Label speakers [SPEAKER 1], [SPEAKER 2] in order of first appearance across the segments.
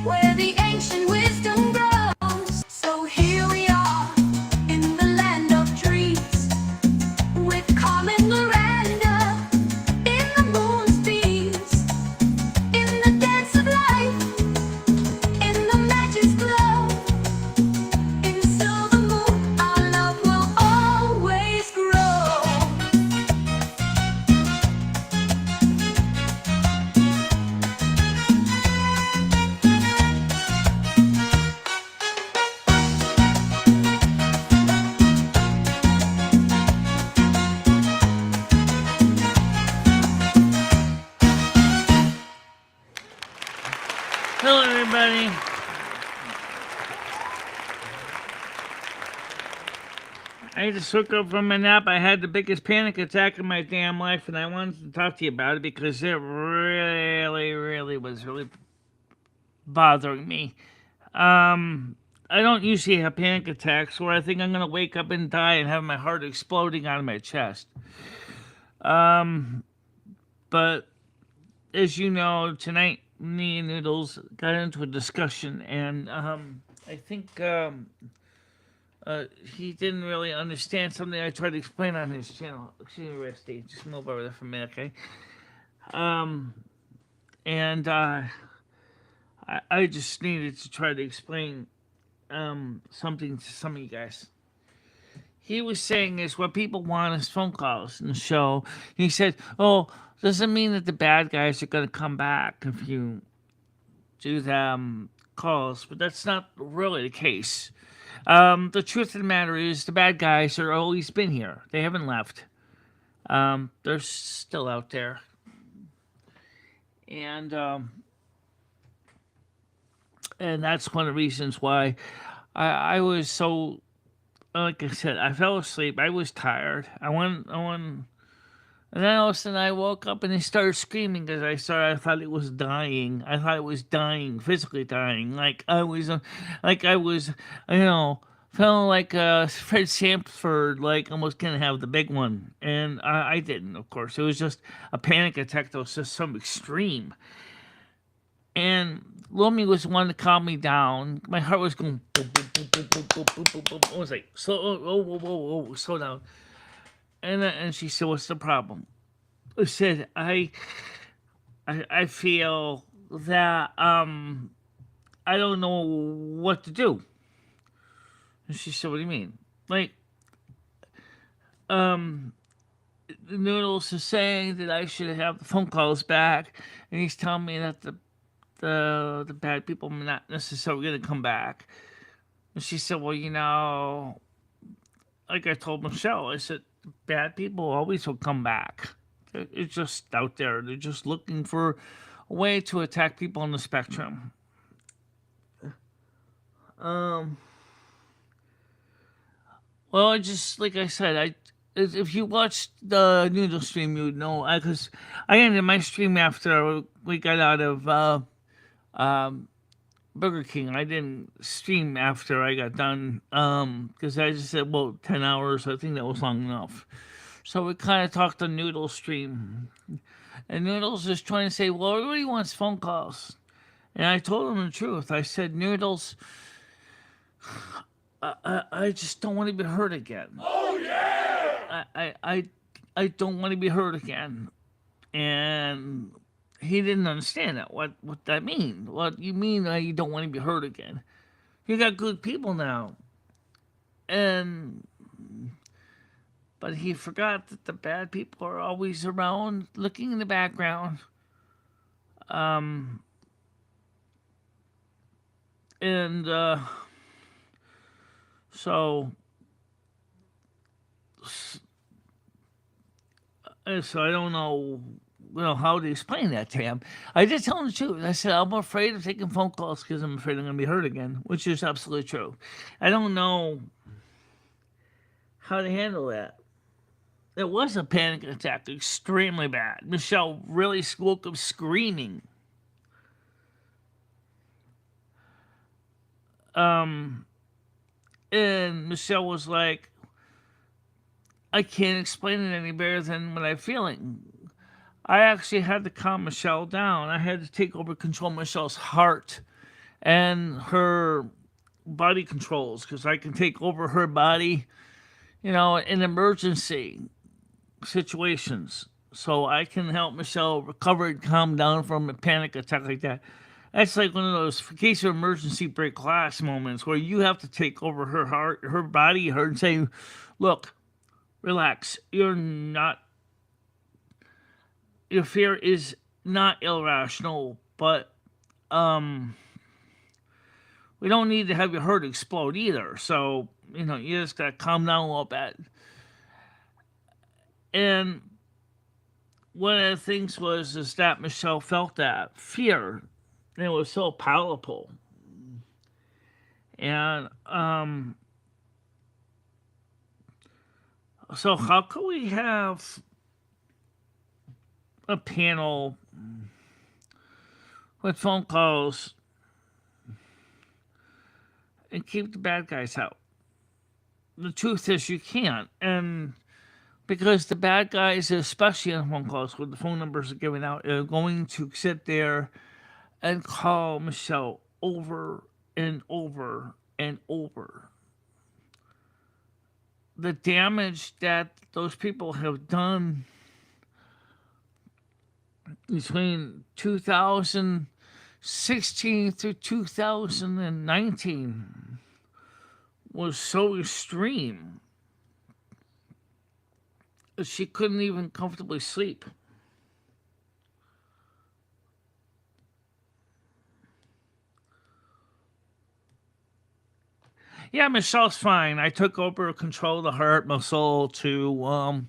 [SPEAKER 1] where the ancient wisdom grows. So here we are in the land of dreams, with Carmen Miranda in the moon's beams, in the dance of life, in the magic's glow. Until the moon, our love will always grow.
[SPEAKER 2] Hello, everybody. I just woke up from a nap. I had the biggest panic attack of my damn life, and I wanted to talk to you about it because it really was really bothering me. I don't usually have panic attacks where I think I'm gonna wake up and die and have my heart exploding out of my chest. But as you know, tonight me and Noodles got into a discussion, and I think he didn't really understand something I tried to explain on his channel. Excuse me, Rusty. Just move over there for a minute, okay? And I just needed to try to explain something to some of you guys. He was saying is what people want is phone calls in the show. He said, "Oh, doesn't mean that the bad guys are going to come back if you do them calls," but that's not really the case. The truth of the matter is, the bad guys are always been here. They haven't left. They're still out there, and that's one of the reasons why I was so. Like I said, I fell asleep. I was tired. I went, and then all of a sudden I woke up and he started screaming because I thought it was dying. I thought it was dying, physically dying. Like I was, feeling like Fred Sanford, like almost gonna have the big one, and I didn't. Of course, it was just a panic attack that was just some extreme. And Lumi was the one to calm me down. My heart was going boom, boom, boom, boom, boom, boom, boom, boom, boom. I was like, whoa, slow down. And she said, "What's the problem?" I said, I feel that I don't know what to do. And she said, "What do you mean?" Like, Noodles is saying that I should have the phone calls back, and he's telling me that the bad people are not necessarily going to come back. And she said, "Well, like I told Michelle, I said, bad people always will come back. It's just out there. They're just looking for a way to attack people on the spectrum." Well, I just, like I said, if you watched the Noodle stream, you'd know, because I ended my stream after we got out of Burger King. I didn't stream after I got done because I just said, 10 hours. I think that was long enough. So we kind of talked on Noodle stream. And Noodles is trying to say, "Well, everybody wants phone calls." And I told him the truth. I said, "Noodles, I just don't want to be hurt again. Oh, yeah! I don't want to be hurt again." And he didn't understand that. What that mean? What you mean you don't want to be hurt again? You got good people now. But he forgot that the bad people are always around, looking in the background. And so I don't know how to explain that to him. I did tell him the truth. I said, "I'm afraid of taking phone calls because I'm afraid I'm going to be hurt again," which is absolutely true. I don't know how to handle that. It was a panic attack, extremely bad. Michelle really woke up screaming. And Michelle was like, "I can't explain it any better than what I'm feeling." I actually had to calm Michelle down. I had to take over control of Michelle's heart and her body controls, because I can take over her body, in emergency situations. So I can help Michelle recover and calm down from a panic attack like that. That's like one of those case of emergency break glass moments where you have to take over her heart, her body, her, and say, "Look, relax. Your fear is not irrational, but um, we don't need to have your heart explode either. So you just gotta calm down a little bit." And one of the things was is that Michelle felt that fear, and it was so palatable. And so how can we have a panel with phone calls and keep the bad guys out? The truth is you can't, and because the bad guys, especially on phone calls where the phone numbers are given out, are going to sit there and call Michelle over and over and over. The damage that those people have done between 2016 through 2019 was so extreme that she couldn't even comfortably sleep. Yeah, Michelle's fine. I took over control of the heart muscle to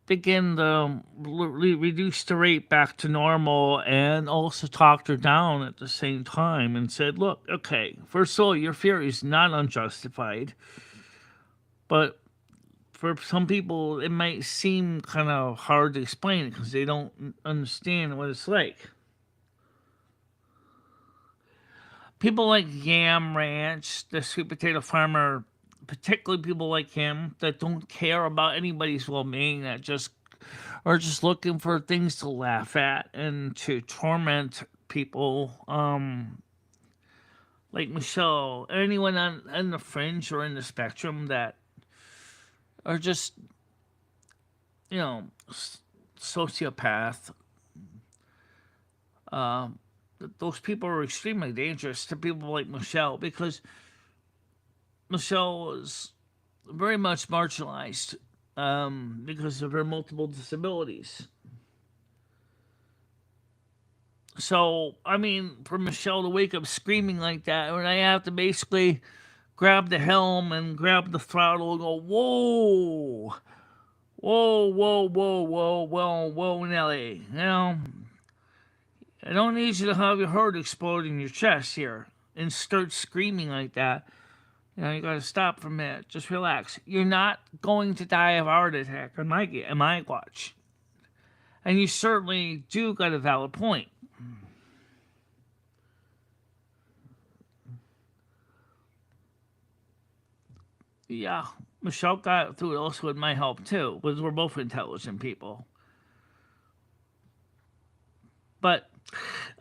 [SPEAKER 2] begin to reduce the rate back to normal, and also talked her down at the same time and said, "Look, okay, first of all, your fear is not unjustified, but for some people, it might seem kind of hard to explain because they don't understand what it's like." People like Yam Ranch, the sweet potato farmer, particularly people like him that don't care about anybody's well-being, that just are just looking for things to laugh at and to torment people, like Michelle, anyone on the fringe or in the spectrum that are just, you know, sociopath. Um, those people are extremely dangerous to people like Michelle because Michelle was very much marginalized because of her multiple disabilities. So, I mean, for Michelle to wake up screaming like that, when I have to basically grab the helm and grab the throttle and go, whoa, whoa, whoa, whoa, whoa, whoa, whoa, Nelly. I don't need you to have your heart explode in your chest here and start screaming like that. You gotta stop for a minute. Just relax. You're not going to die of a heart attack on my watch. And you certainly do got a valid point. Yeah, Michelle got through it also with my help too, because we're both intelligent people. But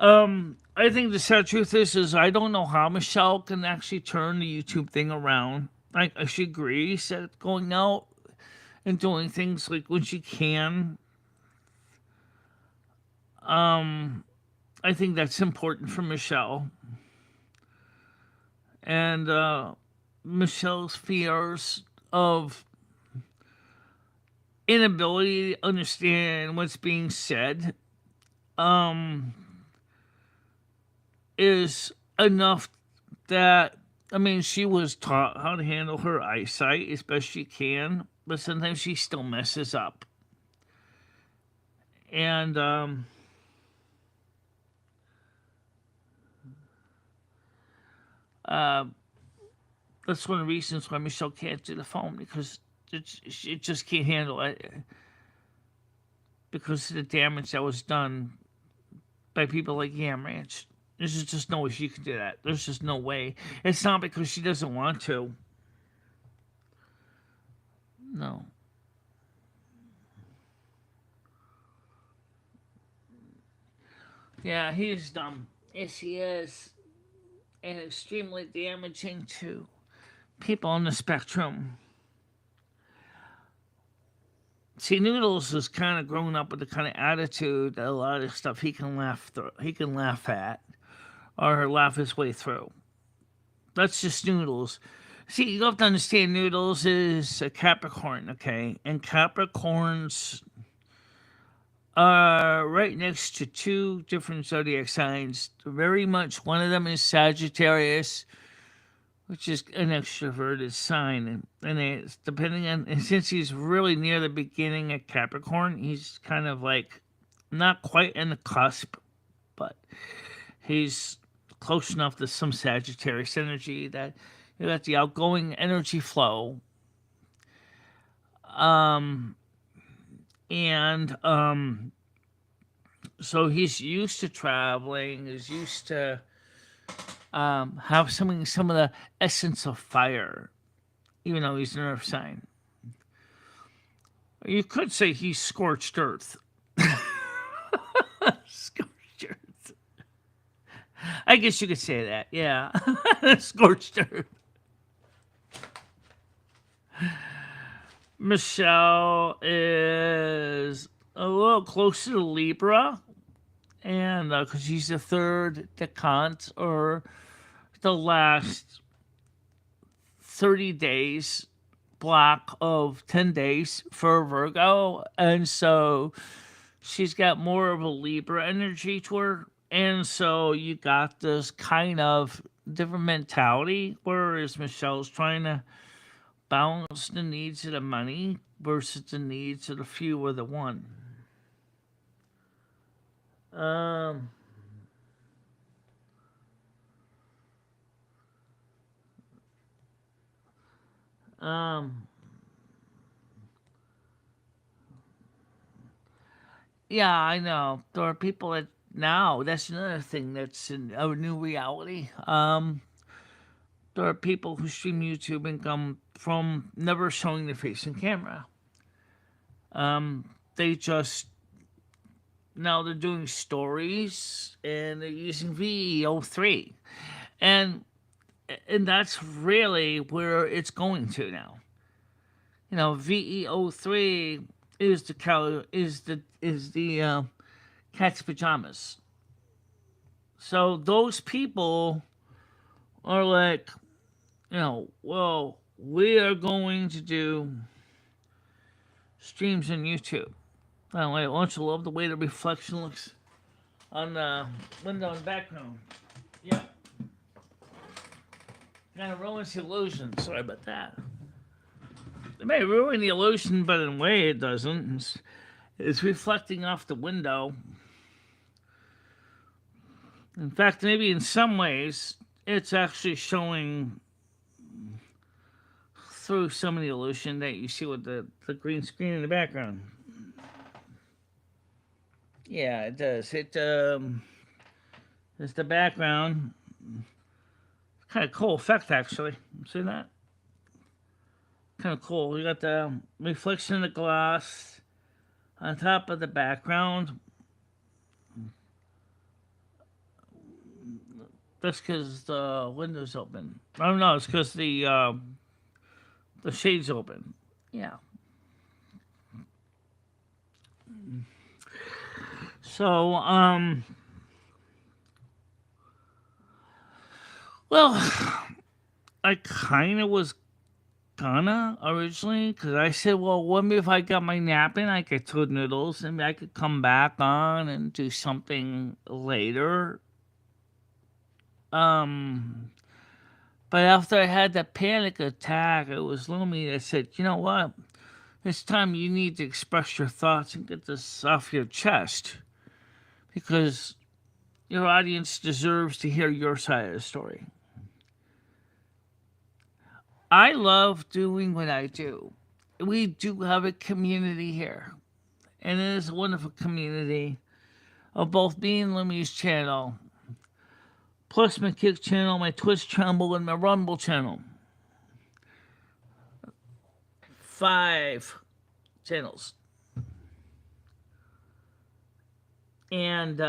[SPEAKER 2] I think the sad truth is I don't know how Michelle can actually turn the YouTube thing around. She agrees that going out and doing things like when she can. Um, I think that's important for Michelle. And Michelle's fears of inability to understand what's being said um, is enough that, I mean, she was taught how to handle her eyesight as best she can, but sometimes she still messes up. And uh, that's one of the reasons why Michelle can't do the phone because she just can't handle it because of the damage that was done by people like Yam Ranch. There's just no way she can do that. There's just no way. It's not because she doesn't want to. No. Yeah, he's dumb. Yes, he is, and extremely damaging to people on the spectrum. See, Noodles has kind of grown up with the kind of attitude that a lot of stuff he can laugh through, he can laugh at or laugh his way through. That's just Noodles. See, you have to understand Noodles is a Capricorn, okay? And Capricorns are right next to two different zodiac signs. Very much one of them is Sagittarius, which is an extroverted sign. And it's depending on, and since he's really near the beginning of Capricorn, he's kind of like not quite in the cusp, but he's close enough to some Sagittarius energy that you got the outgoing energy flow. Um, and so he's used to traveling, is used to have some of the essence of fire, even though he's an earth sign. You could say he's scorched earth. Scorched earth. I guess you could say that, yeah. Scorched earth. Michelle is a little closer to Libra, and because she's the third decant, or the last 30 days block of 10 days for Virgo, and so she's got more of a Libra energy to her, and so you got this kind of different mentality, whereas Michelle's trying to balance the needs of the money versus the needs of the few or the one. Um, um, yeah, I know. There are people that now, that's another thing that's in a new reality. There are people who stream YouTube and come from never showing their face in camera. They just, now they're doing stories and they're using VEO3. And and that's really where it's going to now. You know, VEO3 is the cat's pajamas. So those people are like, well, we are going to do streams on YouTube. Wait, don't you love the way the reflection looks on the window in the background? Yeah, kind of ruins the illusion. Sorry about that. It may ruin the illusion, but in a way it doesn't. It's reflecting off the window. In fact, maybe in some ways, it's actually showing through some of the illusion that you see with the green screen in the background. Yeah, it does. It's the background. Kind of cool effect, actually. See that? Kind of cool. You got the reflection of the glass on top of the background. That's because the window's open. Oh no, it's because the shade's open. Yeah. So well, I kind of was gonna originally, because I said, well, what if I got my nap in? I could do noodles and I could come back on and do something later. Um, but after I had that panic attack, it was Lumi that said, you know what? It's time you need to express your thoughts and get this off your chest because your audience deserves to hear your side of the story. I love doing what I do. We do have a community here, and it is a wonderful community of both me and Lumi's channel, plus my Kick channel, my Twitch channel, and my Rumble channel. 5 channels. And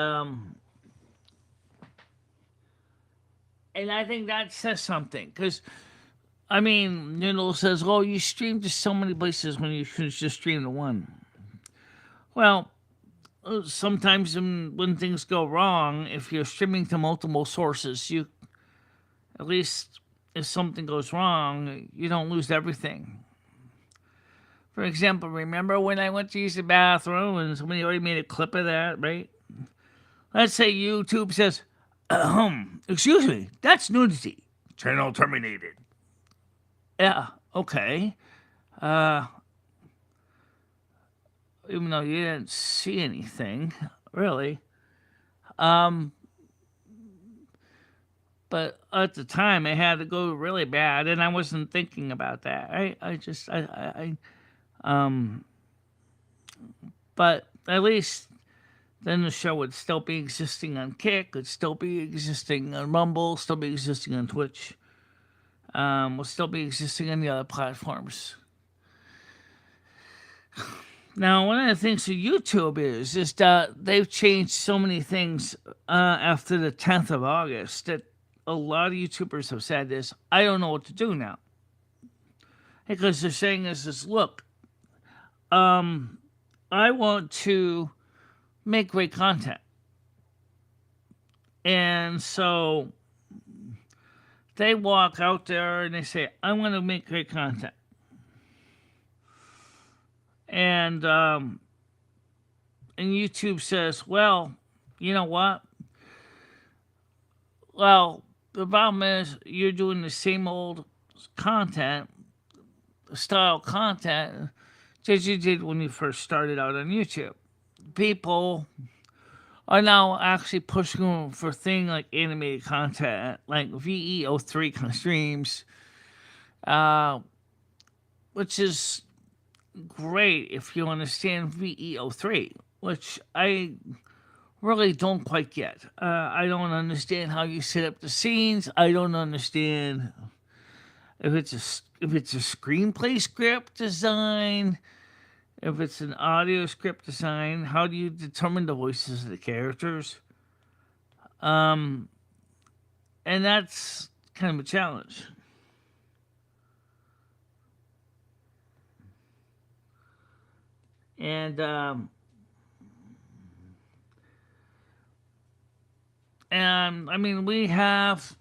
[SPEAKER 2] And I think that says something because I mean, Noodle says, "Oh, you stream to so many places when you should just stream to one." Well, sometimes when things go wrong, if you're streaming to multiple sources, you at least if something goes wrong, you don't lose everything. For example, remember when I went to use the bathroom and somebody already made a clip of that, right? Let's say YouTube says, excuse me, that's nudity. Channel terminated. Yeah, okay. Uh, even though you didn't see anything, really. Um, but at the time, it had to go really bad, and I wasn't thinking about that. Um, but at least then the show would still be existing on Kick, would still be existing on Rumble, still be existing on Twitch, will still be existing on the other platforms. Now, one of the things with YouTube is that they've changed so many things after the 10th of August that a lot of YouTubers have said this. I don't know what to do now. Because they're saying is look, I want to make great content. And so they walk out there and they say, I want to make great content. And YouTube says, well, you know what? Well, the problem is you're doing the same old content, style content that you did when you first started out on YouTube. People are now actually pushing for things like animated content, like VEO3 kind of streams, which is great if you understand VEO3, which I really don't quite get. I don't understand how you set up the scenes. I don't understand if it's a screenplay script design, if it's an audio script design. How do you determine the voices of the characters? And that's kind of a challenge. And I mean, we have,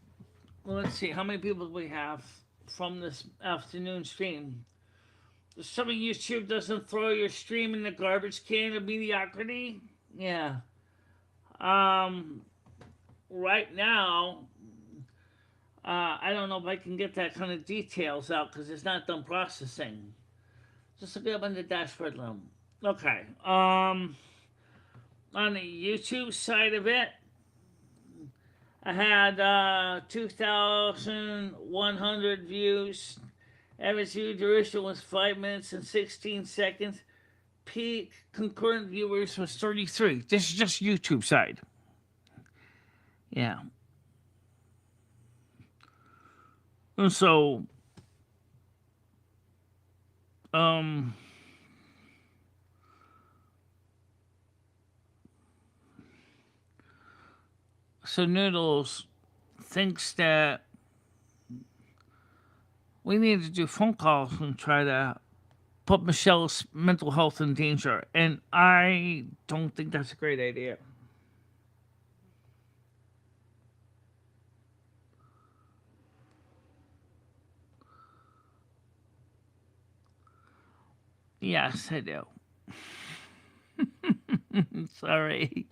[SPEAKER 2] well, let's see, how many people do we have from this afternoon stream? Assuming YouTube doesn't throw your stream in the garbage can of mediocrity? Yeah. Right now, I don't know if I can get that kind of details out because it's not done processing. Just look it up on the dashboard loom. Okay. On the YouTube side of it, I had 2,100 views. Average view duration was 5 minutes and 16 seconds. Peak concurrent viewers was 33. This is just YouTube side. Yeah. And so, so Noodles thinks that we need to do phone calls and try to put Michelle's mental health in danger. And I don't think that's a great idea. Yes, I do. Sorry.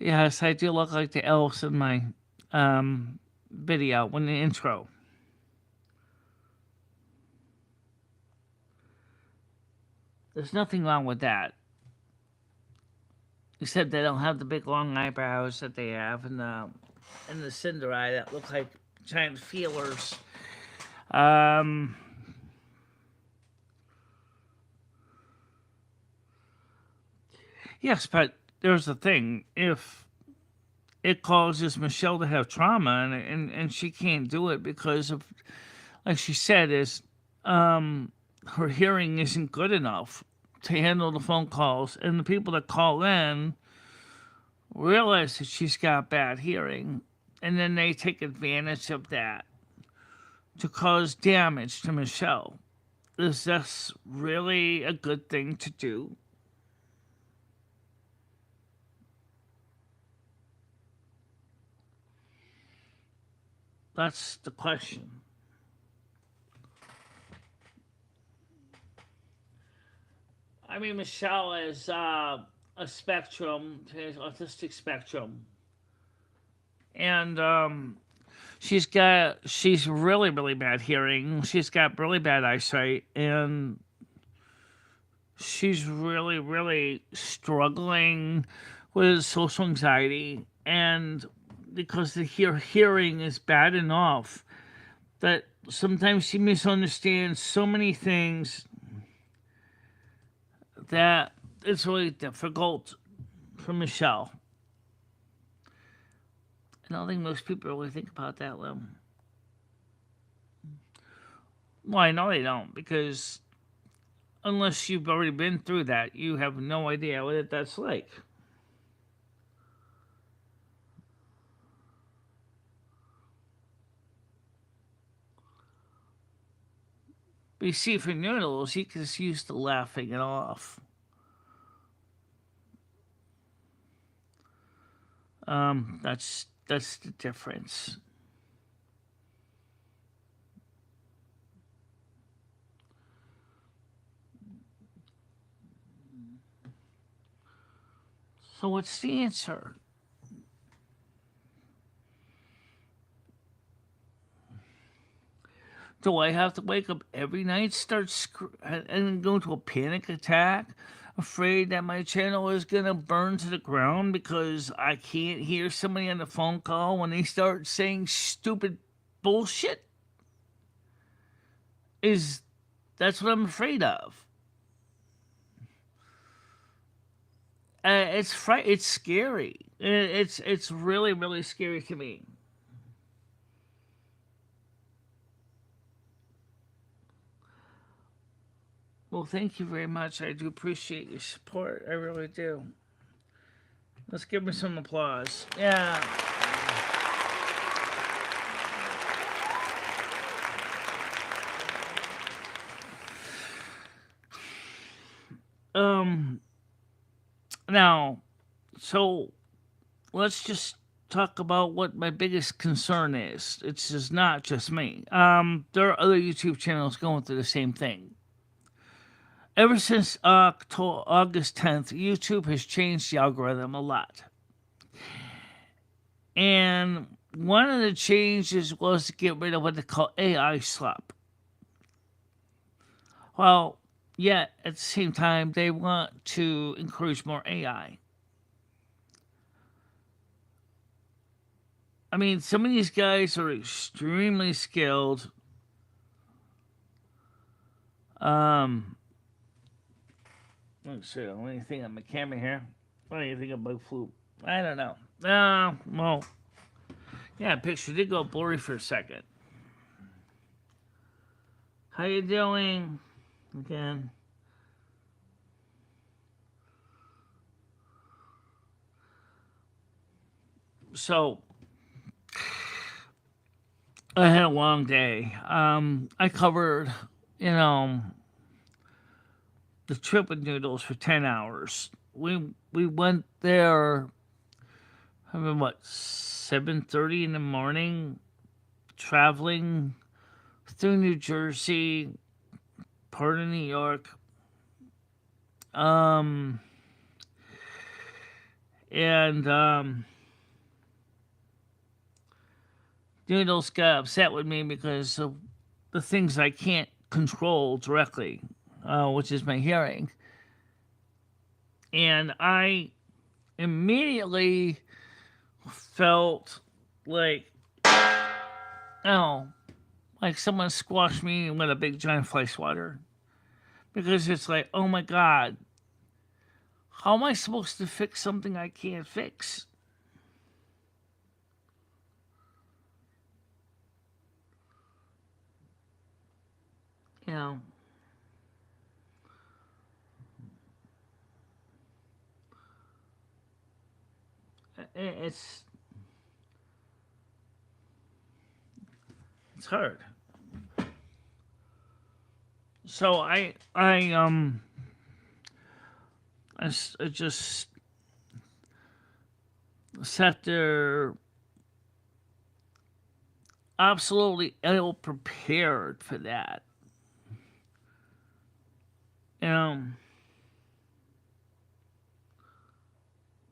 [SPEAKER 2] Yes, I do look like the elves in my video in the intro. There's nothing wrong with that. Except they don't have the big long eyebrows that they have and the cinder eye that look like giant feelers. Yes, but there's the thing. If it causes Michelle to have trauma and she can't do it because of, like she said, is her hearing isn't good enough to handle the phone calls, and the people that call in realize that she's got bad hearing, and then they take advantage of that to cause damage to Michelle. Is this really a good thing to do? That's the question. I mean, Michelle is a spectrum, she has autistic spectrum, and she's really really bad hearing. She's got really bad eyesight, and she's really really struggling with social anxiety, and because her hearing is bad enough that sometimes she misunderstands so many things that it's really difficult for Michelle. I don't think most people really think about that, Lim. Well, I know they don't, because unless you've already been through that, you have no idea what that's like. But you see, for Noodles, he gets used to laughing it off. That's the difference. So what's the answer? Do I have to wake up every night, and go into a panic attack, afraid that my channel is gonna burn to the ground because I can't hear somebody on the phone call when they start saying stupid bullshit? Is That's what I'm afraid of. It's scary. It's really really scary to me. Well, thank you very much. I do appreciate your support. I really do. Let's give me some applause. Yeah. Um. Now, so let's just talk about what my biggest concern is. It's just not just me. There are other YouTube channels going through the same thing. Ever since August 10th, YouTube has changed the algorithm a lot. And one of the changes was to get rid of what they call AI slop. Well, yet at the same time, they want to encourage more AI. I mean, some of these guys are extremely skilled. Let's see. What do you think of my camera here? What do you think of bug flu? I don't know. Well, yeah, picture did go blurry for a second. How you doing? Again. So, I had a long day. I covered, you know, the trip with Noodles for 10 hours. We went there. I mean, what 7:30 in the morning, traveling through New Jersey, part of New York. Um, and Noodles got upset with me because of the things I can't control directly, which is my hearing. And I immediately felt like, oh, like someone squashed me with a big giant fly swatter. Because it's like, oh my God, how am I supposed to fix something I can't fix? You know, it's It's hard. So I just sat there absolutely ill prepared for that. Um,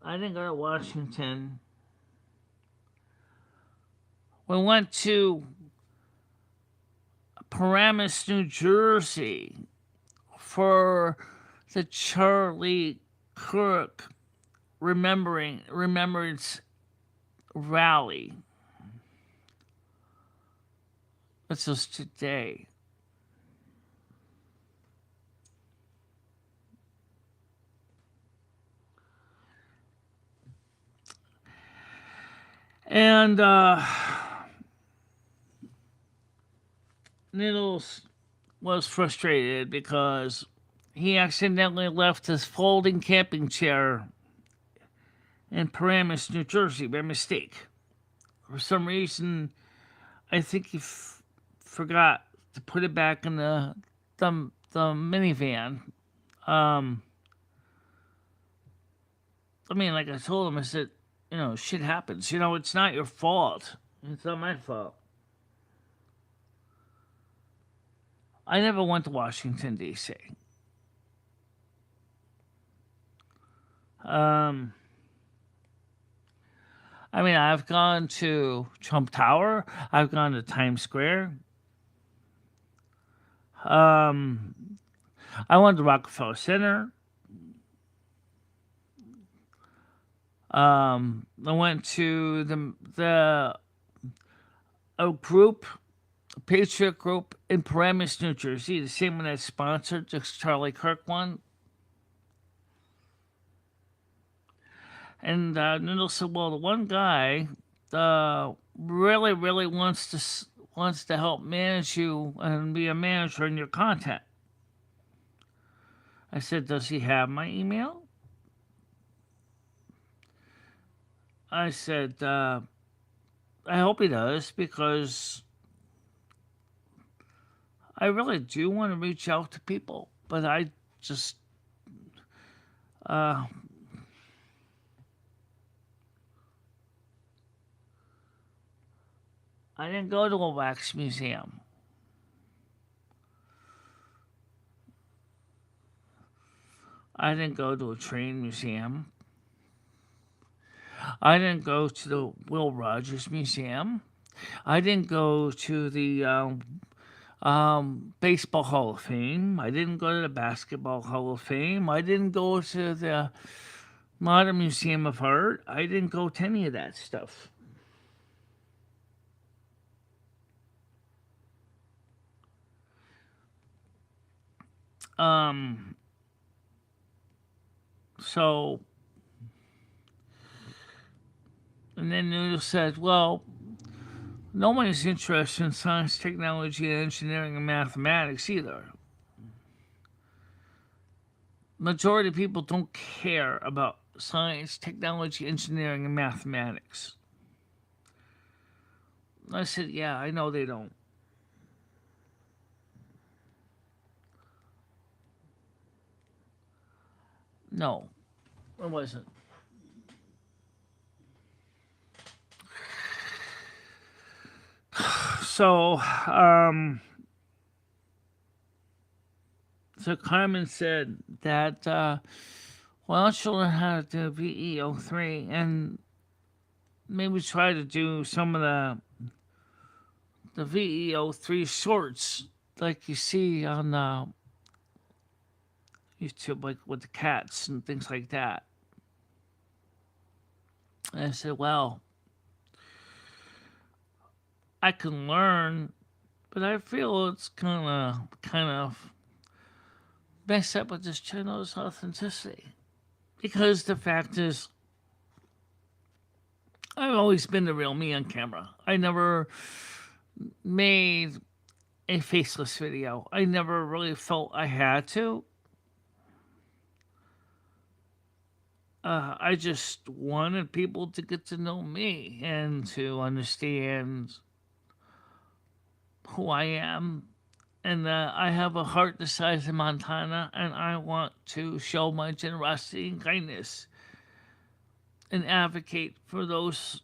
[SPEAKER 2] I didn't go to Washington. We went to Paramus, New Jersey for the Charlie Kirk Remembrance Rally. This was today. And Needles was frustrated because he accidentally left his folding camping chair in Paramus, New Jersey by mistake. For some reason, I think he forgot to put it back in the minivan. Um, I mean, like I told him, I said, shit happens. It's not your fault. It's not my fault. I never went to Washington, D.C. Um, I mean, I've gone to Trump Tower. I've gone to Times Square. Um, I went to Rockefeller Center. I went to the a group, a Patriot group in Paramus, New Jersey, the same one that sponsored the Charlie Kirk one. And Noodle said, "Well, the one guy really, really wants to help manage you and be a manager in your content." I said, "Does he have my email?" I said, "I hope he does because I really do want to reach out to people, but I just uh, I didn't go to a wax museum. I didn't go to a train museum. I didn't go to the Will Rogers Museum. I didn't go to the Baseball Hall of Fame. I didn't go to the Basketball Hall of Fame. I didn't go to the Modern Museum of Art. I didn't go to any of that stuff." Um, so, and then Noodle said, "Well, no one is interested in science, technology, engineering, and mathematics either. Majority of people don't care about science, technology, engineering, and mathematics." I said, "Yeah, I know they don't." No, it wasn't. So, so Carmen said that, why don't you learn how to do VEO3 and maybe try to do some of the VEO3 shorts like you see on YouTube, like with the cats and things like that. And I said, "Well, I can learn, but I feel it's kind of messed up with this channel's authenticity." Because the fact is, I've always been the real me on camera. I never made a faceless video. I never really felt I had to. I just wanted people to get to know me and to understand who I am, and I have a heart the size of Montana, and I want to show my generosity and kindness and advocate for those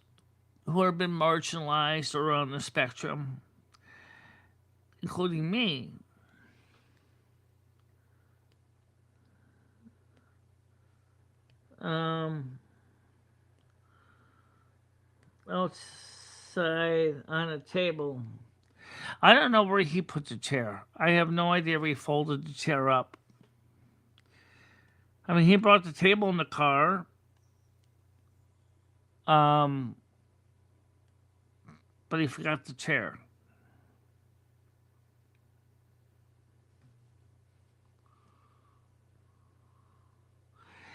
[SPEAKER 2] who have been marginalized or on the spectrum, including me. Um, Outside on a table. I don't know where he put the chair. I have no idea where he folded the chair up. I mean, he brought the table in the car. Um, but he forgot the chair.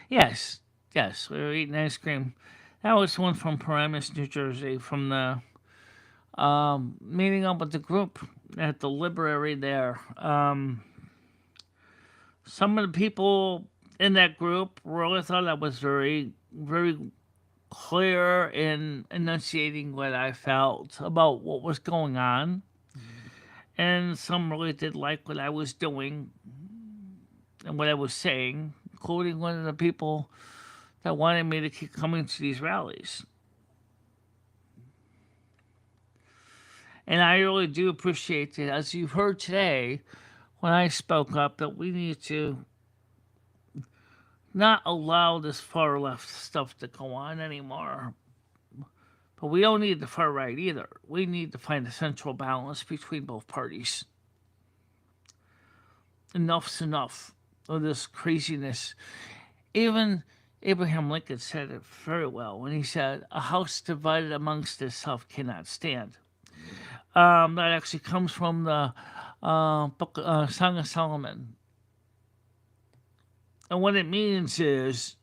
[SPEAKER 2] Yes, yes, we were eating ice cream. That was one from Paramus, New Jersey, from the meeting up with the group at the library there. Some of the people in that group really thought I was very, very clear in enunciating what I felt about what was going on. And some really did like what I was doing and what I was saying, including one of the people that wanted me to keep coming to these rallies. And I really do appreciate it, as you've heard today when I spoke up, that we need to not allow this far left stuff to go on anymore. But we don't need the far right either. We need to find a central balance between both parties. Enough's enough of this craziness. Even Abraham Lincoln said it very well when he said, "A house divided amongst itself cannot stand." That actually comes from the book Song of Solomon. And what it means is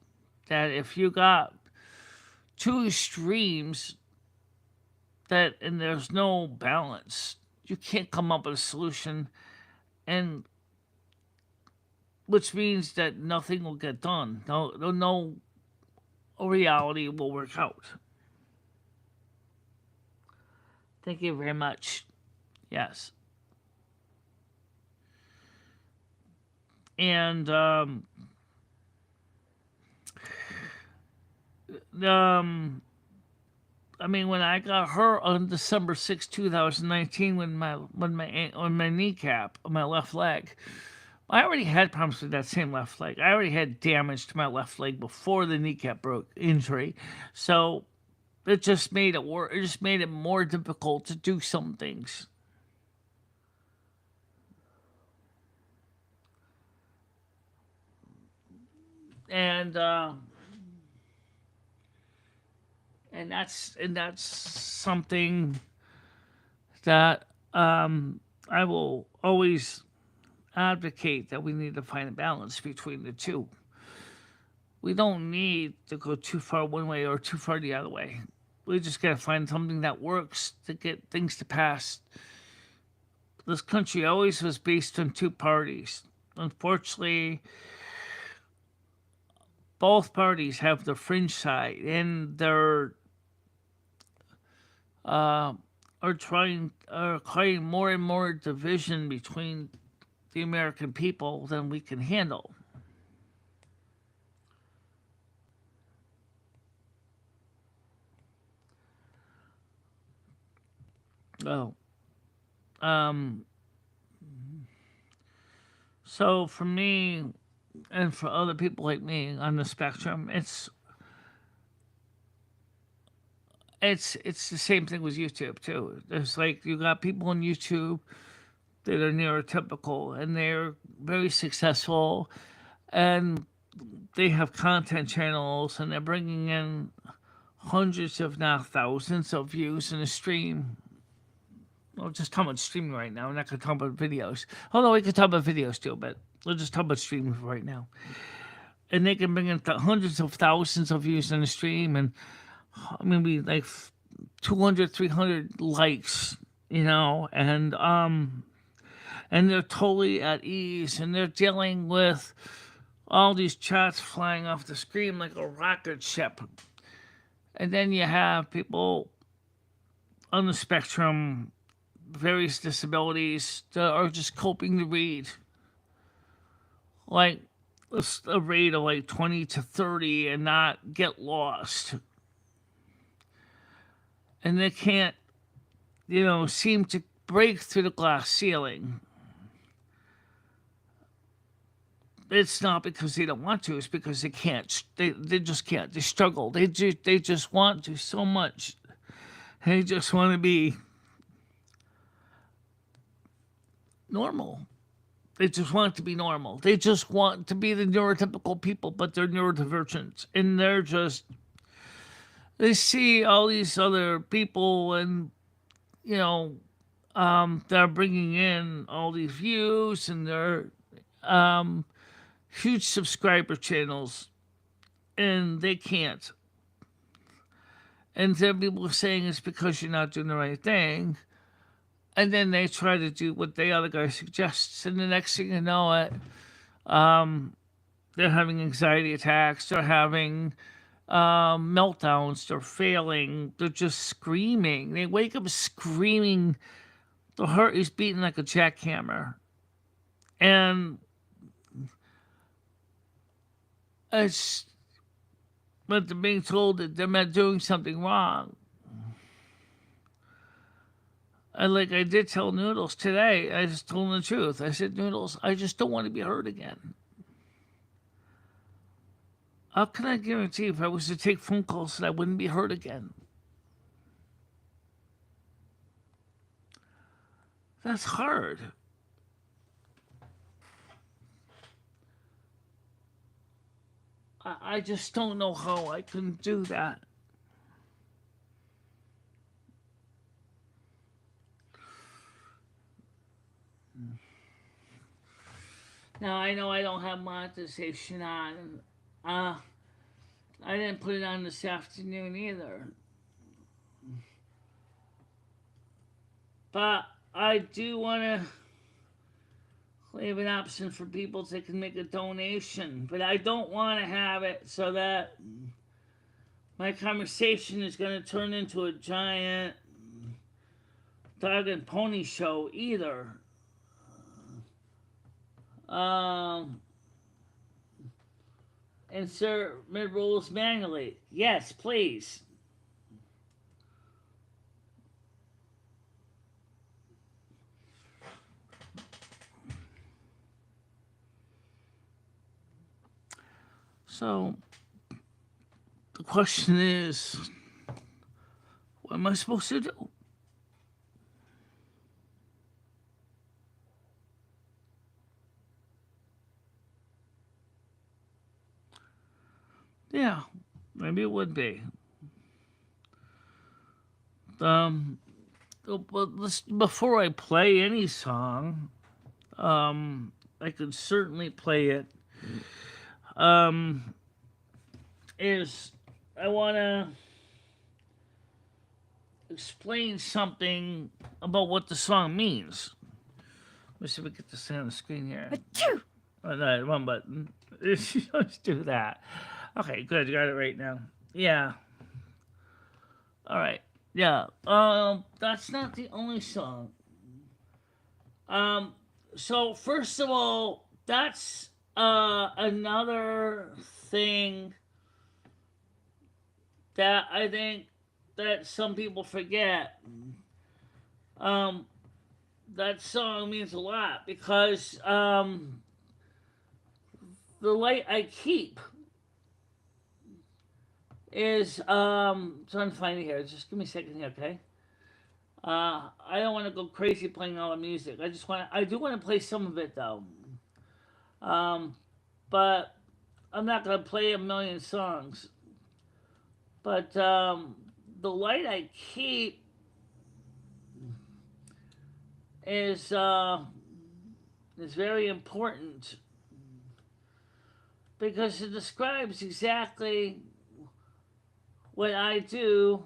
[SPEAKER 2] that if you got two extremes and there's no balance, you can't come up with a solution, and which means that nothing will get done. No reality will work out. Thank you very much. Yes. And I mean, when I got hurt on December 6, 2019, when my kneecap on my left leg, I already had problems with that same left leg. I already had damage to my left leg before the kneecap injury, so it just made it worse. It just made it more difficult to do some things. And that's something that I will always advocate, that we need to find a balance between the two. We don't need to go too far one way or too far the other way. We just got to find something that works to get things to pass. This country always was based on two parties. Unfortunately, both parties have the fringe side, and they're are creating more and more division between the American people than we can handle. Oh, um, so for me and for other people like me on the spectrum, it's the same thing with YouTube too. There's like, you got people on YouTube that are neurotypical and they're very successful, and they have content channels, and they're bringing in hundreds, if not thousands, of views in a stream. Well, just talk about streaming right now. We're not going to talk about videos. Although we could talk about videos too, but we'll just talk about streaming right now. And they can bring in hundreds of thousands of views in a stream, and maybe like 200, 300 likes, and they're totally at ease, and they're dealing with all these chats flying off the screen like a rocket ship. And then you have people on the spectrum various disabilities that are just coping to read. Like a rate of like 20 to 30 and not get lost. And they can't, seem to break through the glass ceiling. It's not because they don't want to, it's because they can't. They just can't. They struggle. They just want to so much. They just want to be normal. They just want to be normal. They just want to be the neurotypical people, but they're neurodivergent. And they see all these other people and, they're bringing in all these views and they're huge subscriber channels, and they can't. And then people are saying it's because you're not doing the right thing. And then they try to do what the other guy suggests, and the next thing you know it, they're having anxiety attacks, they're having meltdowns, they're failing, they're just screaming. They wake up screaming. The heart is beating like a jackhammer. And it's, but they're being told that they're not doing something wrong. And like I did tell Noodles today, I just told him the truth. I said, Noodles, I just don't want to be hurt again. How can I guarantee if I was to take phone calls that I wouldn't be hurt again? That's hard. I just don't know how I can do that. Now, I know I don't have monetization on. I didn't put it on this afternoon either. But I do want to leave an option for people that can make a donation. But I don't want to have it so that my conversation is going to turn into a giant dog and pony show either. Insert mid rolls manually. Yes, please. So the question is, what am I supposed to do? Yeah, maybe it would be. But before I play any song, I could certainly play it. Is I want to explain something about what the song means. Let's see if we get this on the screen here. Oh, no, one button. Let's do that. Okay, good. You got it right now. Yeah. All right. Yeah. That's not the only song. So first of all, that's another thing that I think that some people forget. That song means a lot because the light I keep is trying to find it here. Just give me a second here, okay? I don't want to go crazy playing all the music. I do want to play some of it though. But I'm not gonna play a million songs. But the light I keep is very important because it describes exactly what I do.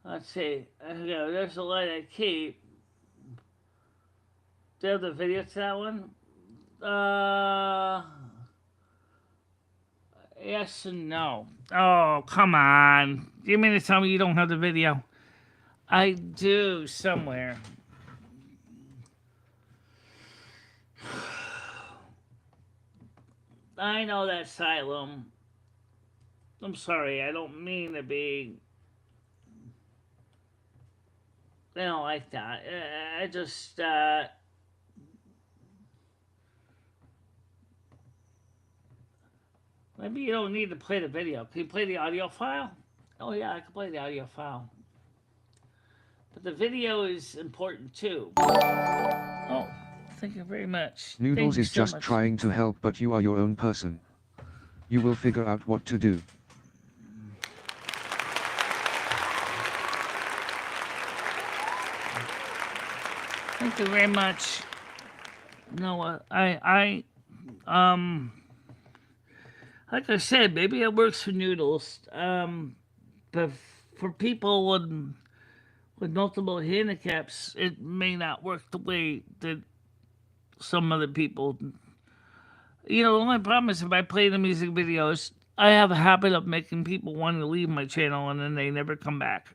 [SPEAKER 2] Let's see. There's the light I keep. Do you have the video to that one? Yes and no. Oh, come on. You mean to tell me you don't have the video? I do somewhere. I know that Asylum. I'm sorry, I don't mean to be, like that. I just, maybe you don't need to play the video. Can you play the audio file? Oh, yeah, I can play the audio file. But the video is important too. Oh, thank you very much. Thank
[SPEAKER 3] Noodles
[SPEAKER 2] you
[SPEAKER 3] is
[SPEAKER 2] so
[SPEAKER 3] just
[SPEAKER 2] much.
[SPEAKER 3] trying to help, but you are your own person. You will figure out what to do.
[SPEAKER 2] Thank you very much. No, um, like I said, maybe it works for Noodles. But for people with multiple handicaps, it may not work the way that some other people. The only problem is if I play the music videos, I have a habit of making people want to leave my channel and then they never come back.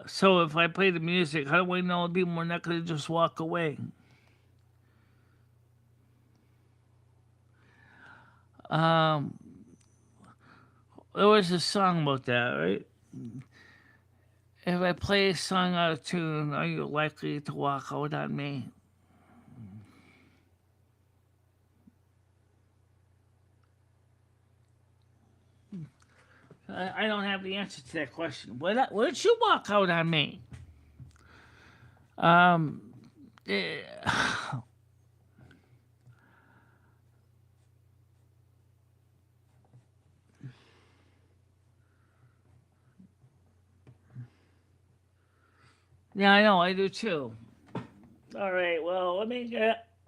[SPEAKER 2] So if I play the music, how do I know people are not going to just walk away? Um, there was a song about that, right? If I play a song out of tune, are you likely to walk out on me? I don't have the answer to that question. Would you walk out on me? Um, eh, yeah, I know, I do too. All right, well, let me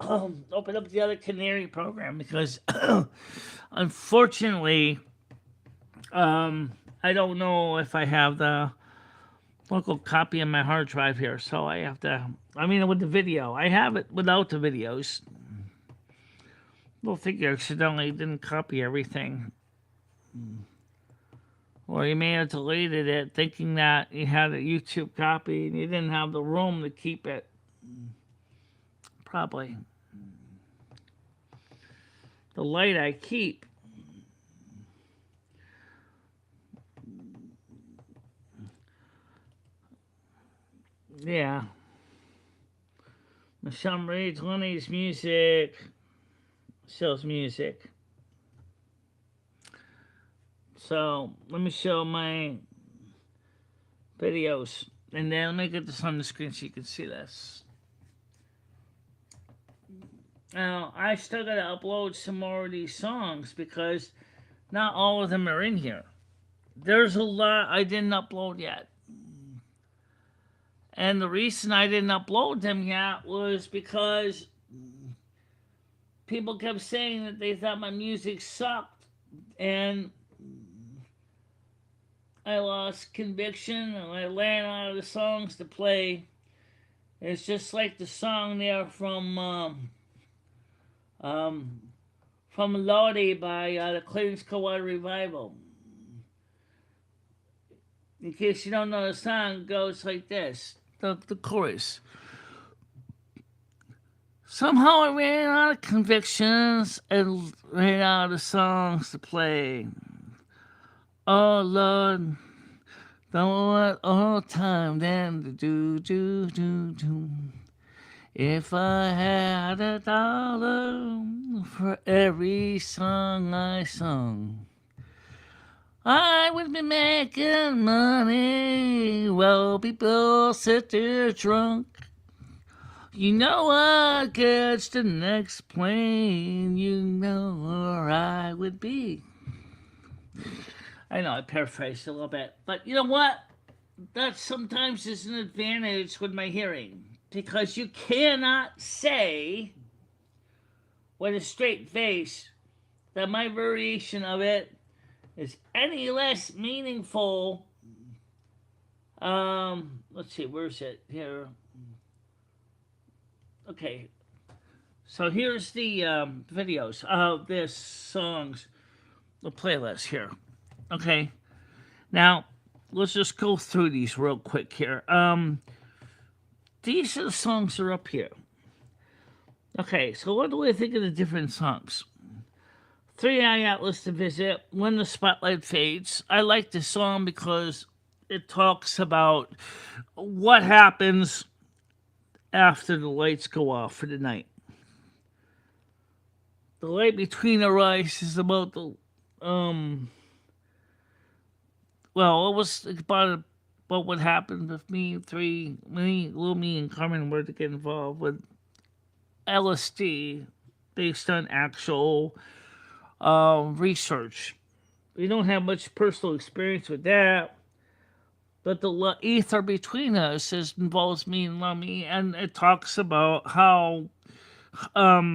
[SPEAKER 2] open up the other Canary program because unfortunately, I don't know if I have the local copy on my hard drive here, so I have to. I mean, with the video, I have it without the videos. We'll figure accidentally didn't copy everything. Or you may have deleted it thinking that you had a YouTube copy and you didn't have the room to keep it. Probably. The light I keep. Yeah. Michele reads Lenny's music. Sells music. So let me show my videos. And then let me get this on the screen so you can see this. Now, I still gotta upload some more of these songs because not all of them are in here. There's a lot I didn't upload yet. And the reason I didn't upload them yet was because people kept saying that they thought my music sucked. And I lost conviction and I ran out of the songs to play. It's just like the song there from Lordy by the Clearance Cold Revival. In case you don't know the song, it goes like this. The chorus. Somehow I ran out of convictions and ran out of songs to play. Oh Lord, don't want all time then to do. If I had $1 for every song I sung, I would be making money while people sit there drunk. You know I'd catch the next plane, you know where I would be. I know I paraphrased a little bit, but you know what? That sometimes is an advantage with my hearing because you cannot say with a straight face that my variation of it is any less meaningful. Let's see, where's it here? Okay, so here's the videos of this songs, the playlist here. Okay, now let's just go through these real quick here. These are the songs that are up here. Okay, so what do I think of the different songs? 3-Eye Atlas to Visit, When the Spotlight Fades. I like this song because it talks about what happens after the lights go off for the night. The Light Between Our Eyes is about the well, it was about what happened with me, Lumi, and Carmen were to get involved with LSD based on actual research. We don't have much personal experience with that, but the ether between us involves me and Lumi, and it talks about how our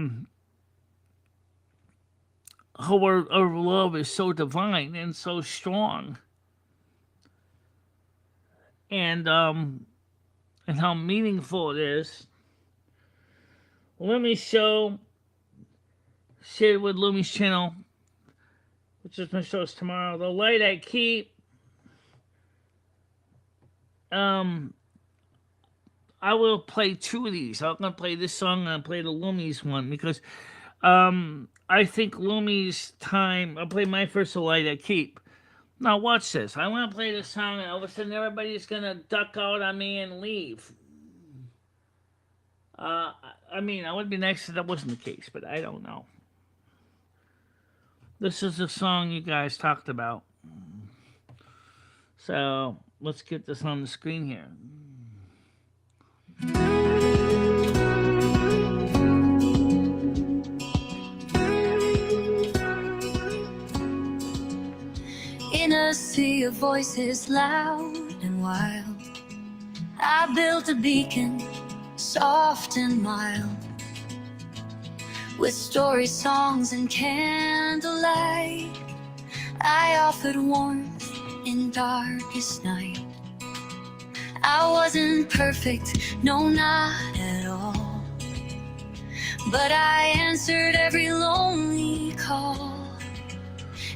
[SPEAKER 2] love is so divine and so strong, and how meaningful it is. Let me share with Lumi's channel, which is my show's tomorrow. The Light I Keep. I will play two of these. I'm gonna play this song and I'll play the Lumi's one because I think Lumi's time. I'll play my first The Light I Keep. Now watch this. I want to play this song and all of a sudden everybody's gonna duck out on me and leave. I mean, it would be nice if that wasn't the case, but I don't know. This is the song you guys talked about. So let's get this on the screen here.
[SPEAKER 1] In a sea of voices loud and wild, I built a beacon, soft and mild, with story songs and candlelight. I offered warmth in darkest night. I wasn't perfect, no, not at all, but I answered every lonely call.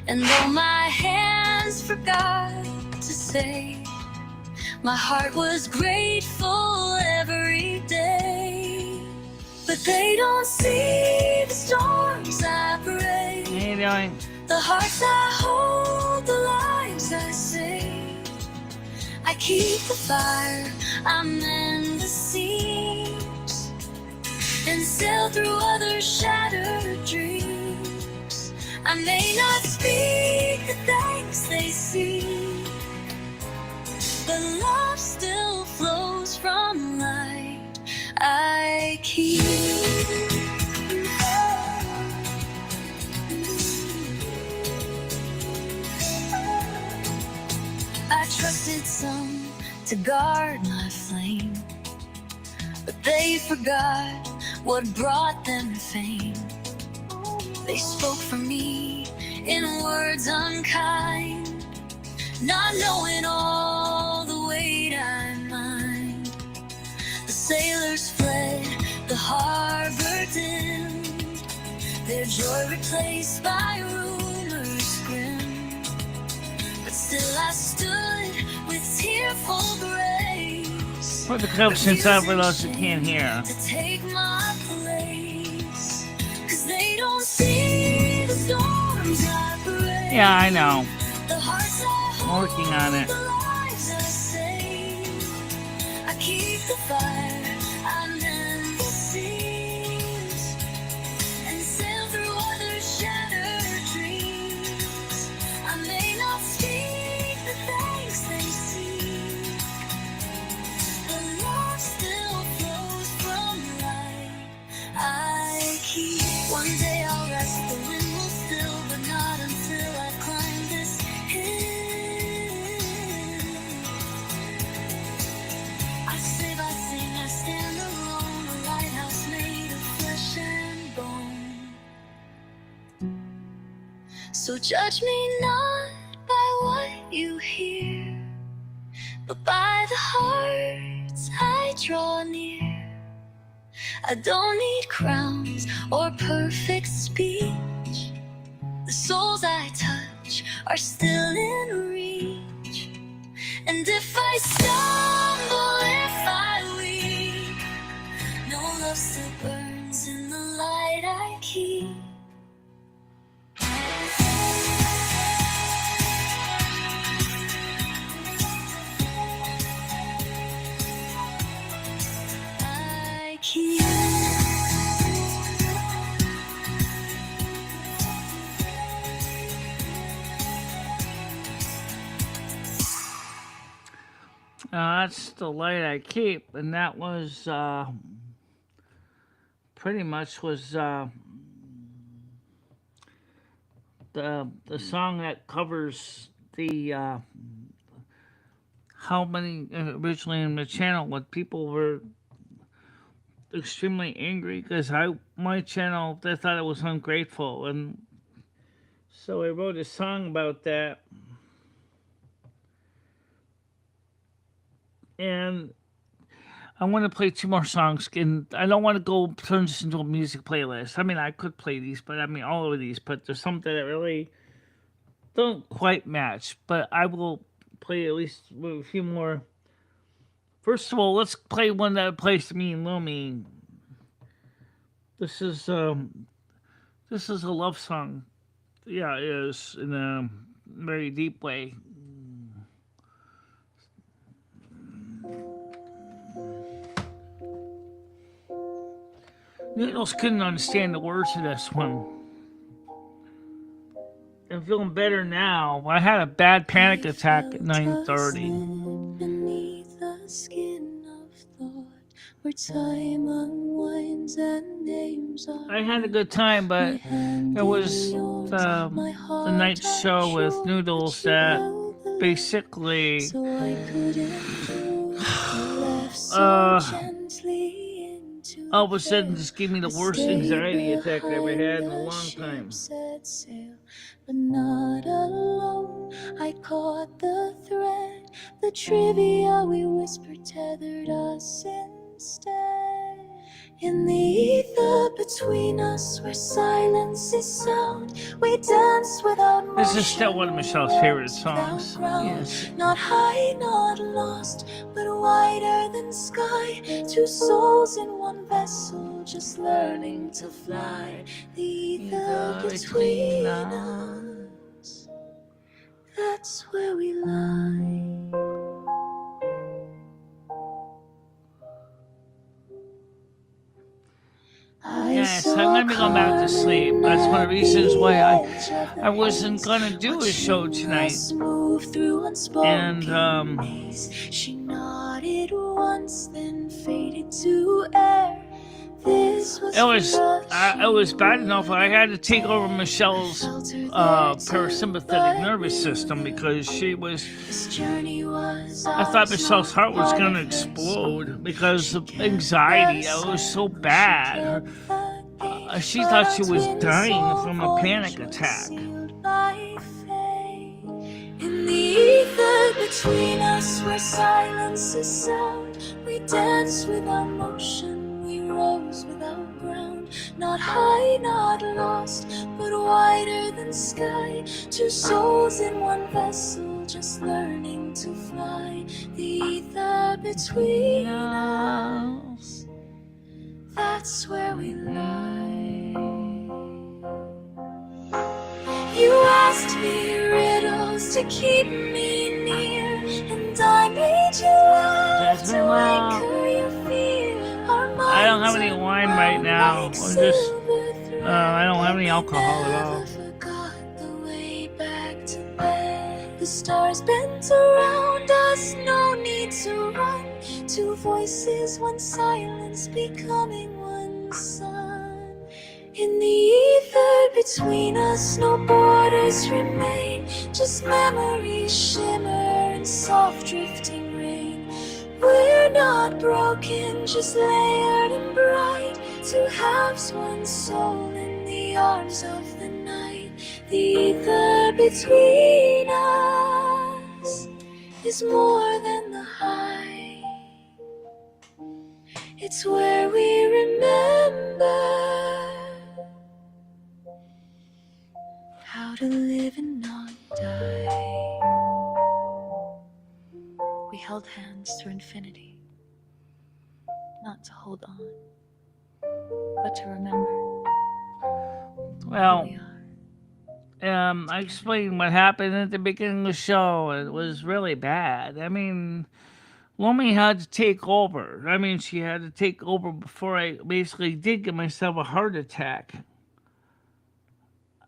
[SPEAKER 1] And though my hands forgot to say, my heart was grateful every day. But they don't see the storms I brave,
[SPEAKER 2] How you doing?
[SPEAKER 1] the hearts I hold, the lives I save. I keep the fire, I mend the seams, and sail through others' shattered dreams. I may not speak the thanks they see, but love still flows from light I keep. I trusted some to guard my flame, but they forgot what brought them fame. They spoke for me in words unkind, not knowing all the weight I mind. The sailors fled, the harbor dimmed, their joy replaced by rumors grim. But still I stood with tearful grace,
[SPEAKER 2] Put the captions up for those who can't hear.
[SPEAKER 1] to take my place. 'Cause they don't see the storms I brave,
[SPEAKER 2] Yeah, I know.
[SPEAKER 1] the hearts I
[SPEAKER 2] I'm
[SPEAKER 1] hold,
[SPEAKER 2] working on it.
[SPEAKER 1] the lives I save. I keep the fire, I mend the seams, and sail through others' shattered dreams. I may not speak the thanks they see, but love still flows from light I keep. One day I'll rest, the wind will still, but not until I've climbed this hill. I save, I sing, I stand alone, a lighthouse made of flesh and bone. So judge me not by what you hear, but by the hearts I draw near. I don't need crowns or perfect speech. The souls I touch are still in reach. if I stumble, if I weep, no love still burns in the light I keep. I keep.
[SPEAKER 2] That's the light I keep, and that was pretty much was the song that covers the how many originally in the channel when people were extremely angry because my channel they thought it was ungrateful, and so I wrote a song about that. And I want to play two more songs, and I don't want to go turn this into a music playlist. I mean, I could play these, but I mean all of these, but there's some that really don't quite match. But I will play at least a few more. First of all, let's play one that plays to me and Lumi. This is a love song. Yeah, it is in a very deep way. Noodles couldn't understand the words of this one. I'm feeling better now. I had a bad panic attack at 9:30.
[SPEAKER 1] Beneath the skin of thought, where time unwinds and names are.
[SPEAKER 2] I had a good time, but it was the night show with Noodles that basically
[SPEAKER 1] So I couldn't do
[SPEAKER 2] uh,
[SPEAKER 1] gently into
[SPEAKER 2] all of a sudden just gave me the worst anxiety attack I ever had in a long time.
[SPEAKER 1] set sail, but not alone. I caught the thread, the trivia we whispered tethered us instead. In the ether between us, where silence is sound, we dance without motion.
[SPEAKER 2] This is still one of Michelle's favorite songs.
[SPEAKER 1] Yes. Not high, not lost, but wider than sky. Two souls in one vessel, just learning to fly. The ether between us, that's where we lie.
[SPEAKER 2] Yes, I'm gonna be going back to sleep. That's one of the reasons why I wasn't gonna do a show tonight. And
[SPEAKER 1] she nodded once, then faded to air.
[SPEAKER 2] It was bad enough. I had to take over Michelle's parasympathetic nervous system because she was. I thought Michelle's heart was gonna explode because of anxiety. It was so bad. She thought she was dying from a panic attack.
[SPEAKER 1] In the ether between us, where silence is sound, we dance without motion, we rose without ground. Not high, not lost, but wider than sky. Two souls in one vessel, just learning to fly. The ether between us, that's where we lie. You asked me riddles to keep me near, and I made you laugh to anchor your fear.
[SPEAKER 2] I don't have any wine right now. I don't have any alcohol at all.
[SPEAKER 1] The stars bent around us, no need to run. Two voices, one silence, becoming one sun. In the ether between us, no borders remain, just memories shimmer in soft drifting rain. We're not broken, just layered and bright, two halves, one soul in the arms of the night. The ether between us is more than the high. It's where we remember how to live and not die. We held hands through infinity, not to hold on, but to remember who
[SPEAKER 2] Well,
[SPEAKER 1] we are.
[SPEAKER 2] I explained what happened at the beginning of the show. It was really bad. I mean, Lumi had to take over. I mean, she had to take over before I basically did get myself a heart attack.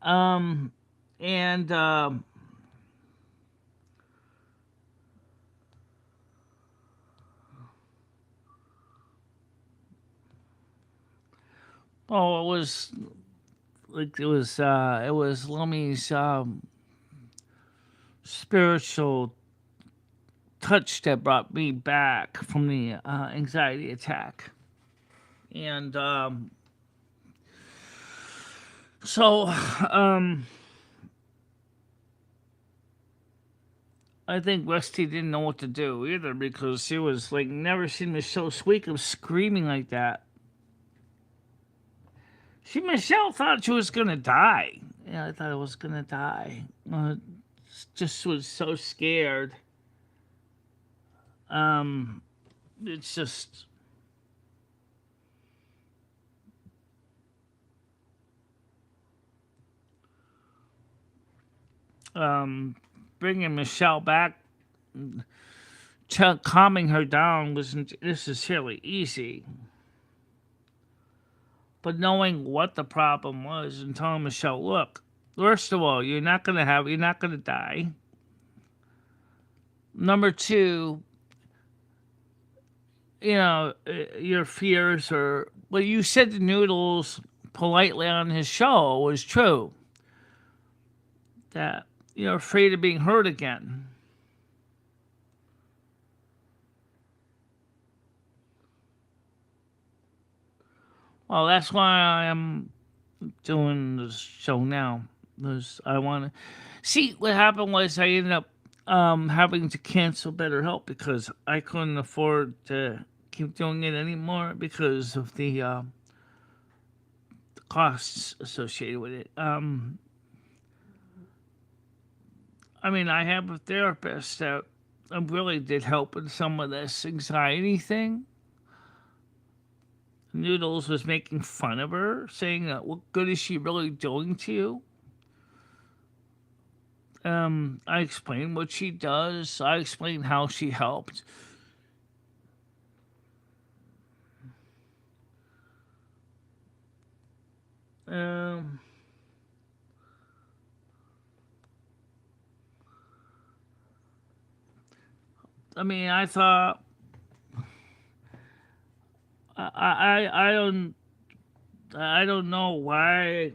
[SPEAKER 2] Um, and oh, it was like it was Lumi's spiritual touch that brought me back from the anxiety attack. And so I think Rusty didn't know what to do either because she was like never seen Michelle Sweekum screaming like that. Michelle thought she was gonna die. Yeah, I thought I was gonna die. Just was so scared. Um, it's just um, bringing Michelle back, calming her down wasn't necessarily easy. But knowing what the problem was and telling Michelle, look, first of all, you're not gonna die. Number two, your fears are what you said to Noodles politely on his show was true. That you're afraid of being hurt again. Well, that's why I am doing this show now. Because I want to see what happened was I ended up having to cancel BetterHelp because I couldn't afford to keep doing it anymore because of the costs associated with it. I mean, I have a therapist that really did help with some of this anxiety thing. Noodles was making fun of her, saying that what good is she really doing to you? I explained what she does. I explained how she helped. Um, I mean, I thought I don't know why.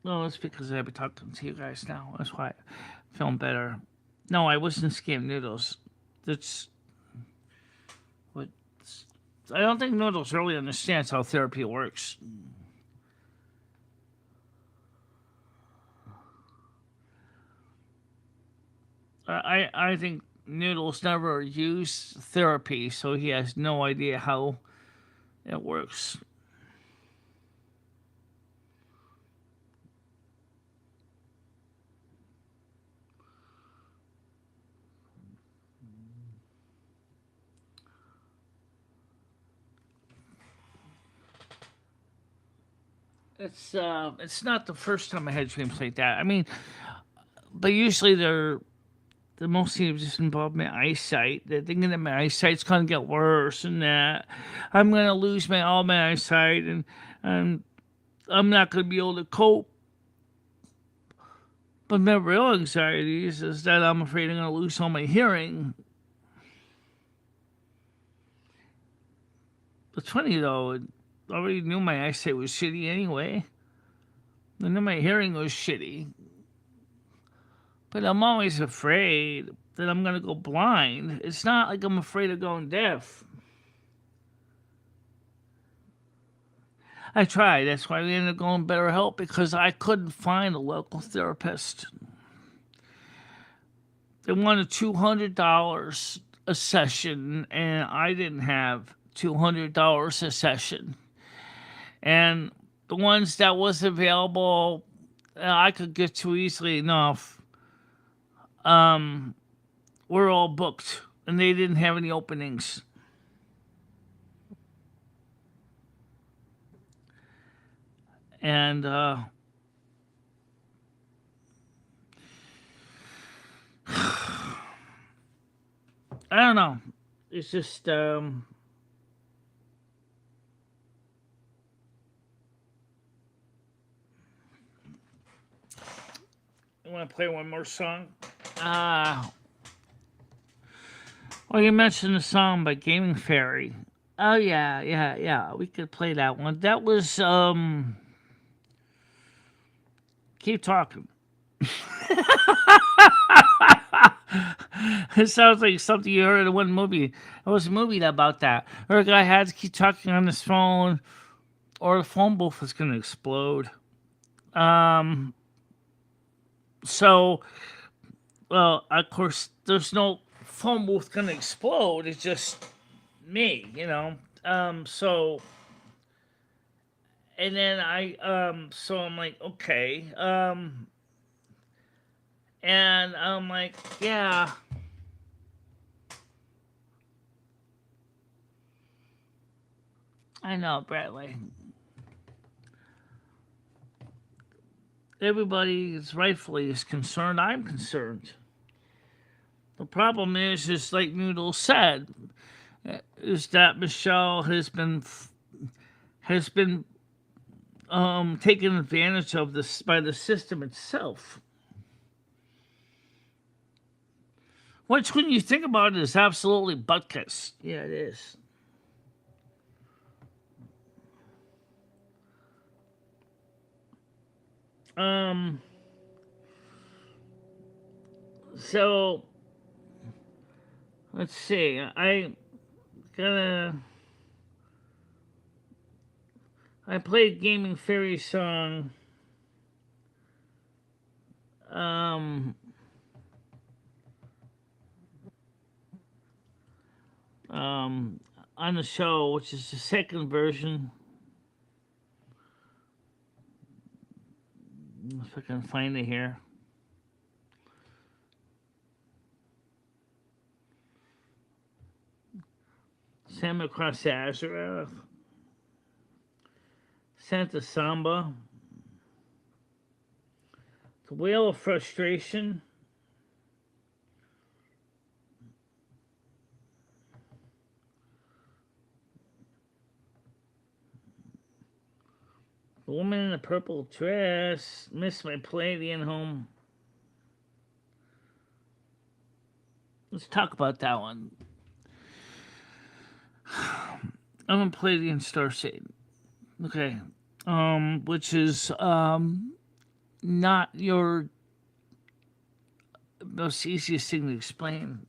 [SPEAKER 2] No, it's because I've been talking to you guys now. That's why I'm feeling better. No, I wasn't scamming Noodles. That's what. I don't think Noodles really understands how therapy works. I think Noodles never used therapy, so he has no idea how it works. It's not the first time I had dreams like that. I mean, but usually they're mostly just involve my eyesight. They're thinking that my eyesight's gonna get worse and that I'm gonna lose all my eyesight and I'm not gonna be able to cope. But my real anxieties is that I'm afraid I'm gonna lose all my hearing. It's funny though. I already knew my eyesight was shitty anyway. I knew my hearing was shitty. But I'm always afraid that I'm gonna go blind. It's not like I'm afraid of going deaf. I tried. That's why we ended up going BetterHelp because I couldn't find a local therapist. They wanted $200 a session, and I didn't have $200 a session. And the ones that was available, I could get to easily enough, um, were all booked, and they didn't have any openings. And I don't know. It's just I want to play one more song. Uh, well, you mentioned a song by Gaming Fairy. Oh yeah, yeah, yeah. We could play that one. That was keep talking. It sounds like something you heard in one movie. There was a movie about that. Where a guy had to keep talking on his phone, or the phone booth was gonna explode. Um, so well, of course, there's no phone booth gonna explode. It's just me, you know. So and then so I'm like, okay, and I'm like, yeah, I know, Bradley. Everybody is rightfully is concerned. I'm concerned. The problem is like Noodle said, is that Michelle has been taken advantage of this by the system itself. Which, when you think about it, is absolutely butkus. Yeah, it is. Um. So let's see. Gonna. I played Gaming Fairy song. Um. Um. On the show, which is the second version. If I can find it here. Sam Across Azure, Santa Samba, The Whale of Frustration, The Woman in the Purple Dress, Miss My Palladian Home. Let's talk about that one. I'm gonna play the Starshade. Okay. Which is not your most easiest thing to explain.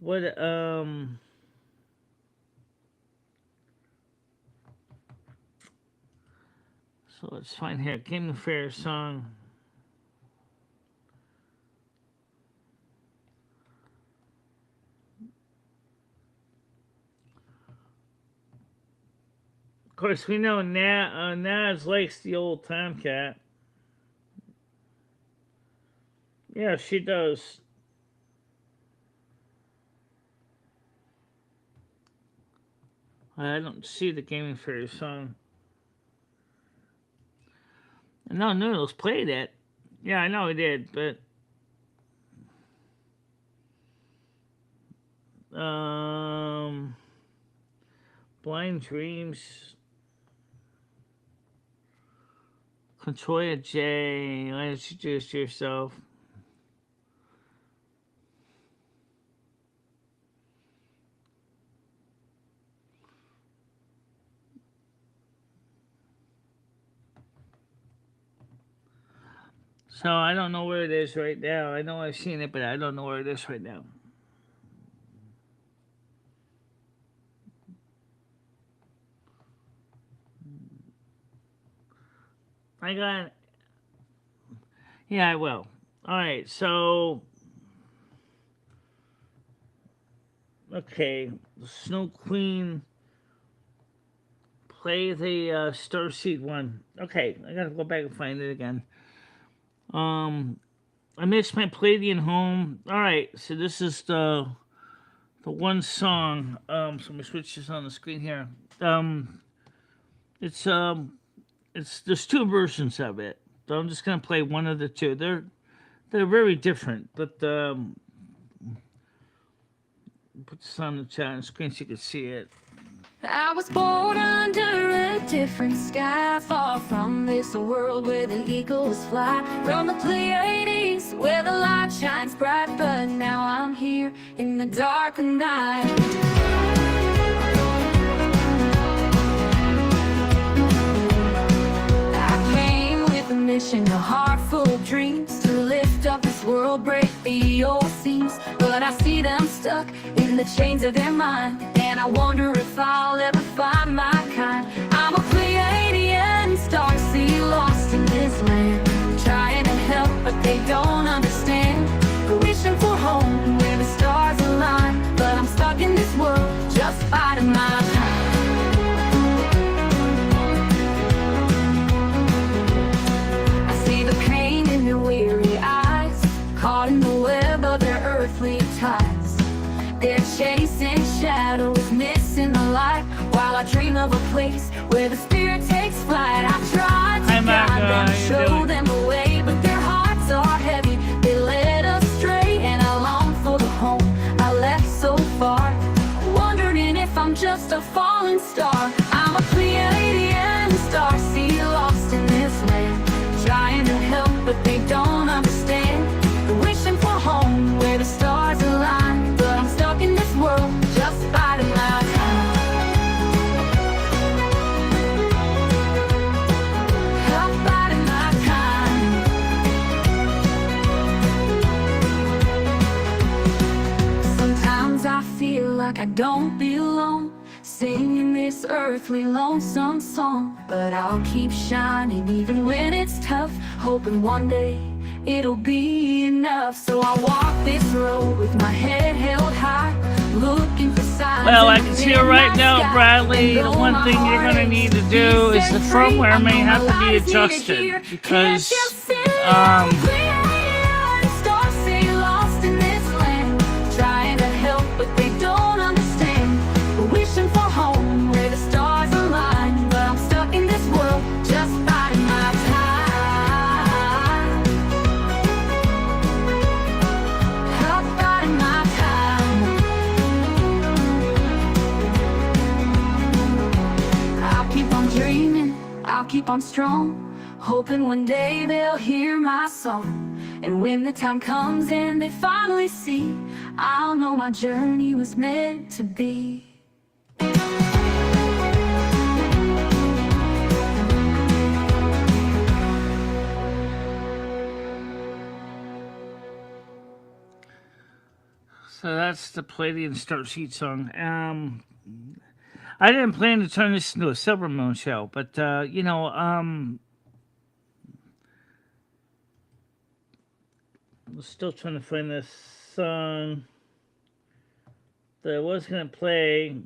[SPEAKER 2] What so let's find here. Gaming Fair song. Of course, we know Naz likes the old Tomcat. Yeah, she does. I don't see the Gaming Fairy song. No, Noodles played it. Yeah, I know he did, but um, Blind Dreams, Controya J. Why don't you do this to yourself? So I don't know where it is right now. I know I've seen it, but I don't know where it is right now. I got. Yeah, I will. All right. So okay, Snow Queen play the Starseed one. Okay, I gotta go back and find it again. Um, I missed my Palladian home. All right, so this is the one song. So let me switch this on the screen here. Um, it's there's two versions of it. So I'm just gonna play one of the two. They're very different, but put this on the chat on the screen so you can see it.
[SPEAKER 1] I was born under a different sky, far from this world where the eagles fly, from the Pleiades where the light shines bright. But now I'm here in the dark of night. I came with a mission, a heart full of dreams, to lift up this world, break the old seams. But I see them stuck in the chains of their mind, and I wonder if I'll ever find my kind. I'm a Pleiadian star, see, lost in this land, trying to help but they don't understand. Wishing for home where the stars align, but I'm stuck in this world, just fighting my time. I see the pain in their weary eyes, caught in the web of their earthly ties. They're chasing shadows, missing the light, while I dream of a place where the spirit takes flight. I tried to guide them, show them the way, but their hearts are heavy, they led astray. And I long for the home I left so far, wondering if I'm just a falling star. I'm a Pleiadian star, see, lost in this land, trying to help but they don't understand. Wishing for home where the stars align, but I'm stuck in this world, just fighting my time. I'm fighting my time. Sometimes I feel like I don't belong, singing this earthly lonesome song. But I'll keep shining even when it's tough, hoping one day it'll be enough. So I walk this road with my head held high, looking for signs.
[SPEAKER 2] Well, I can see it right now, Bradley. The one thing you're going to need to do is the firmware may have to be adjusted because
[SPEAKER 1] stars say lost in this land, trying to help but they don't understand. Wishing for home where the stars align, but I'm stuck in this world, just fighting my time. I'm fighting my time. I'll keep on dreaming, I'll keep on strong, hoping one day they'll hear my song. And when the time comes and they finally see, I'll know my journey was meant to be.
[SPEAKER 2] So that's the Palladian Starseed song. I didn't plan to turn this into a Silver Moon show, but I'm still trying to find this song that I was gonna play.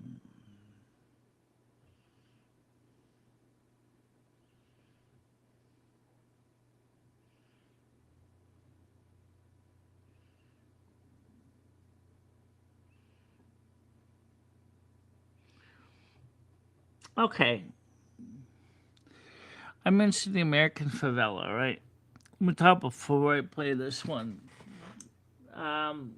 [SPEAKER 2] Okay. I mentioned the American favela, right? I'm gonna talk before I play this one. Well,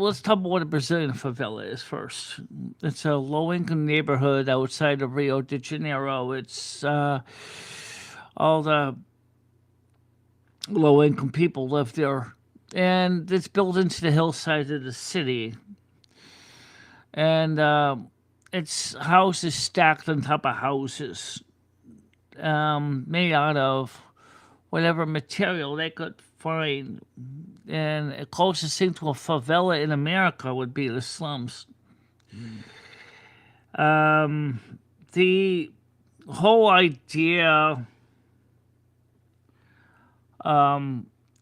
[SPEAKER 2] let's talk about what a Brazilian favela is first. It's a low-income neighborhood outside of Rio de Janeiro. It's all the low-income people live there, and it's built into the hillside of the city. And it's houses stacked on top of houses, made out of whatever material they could find. And the closest thing to a favela in America would be the slums. The whole idea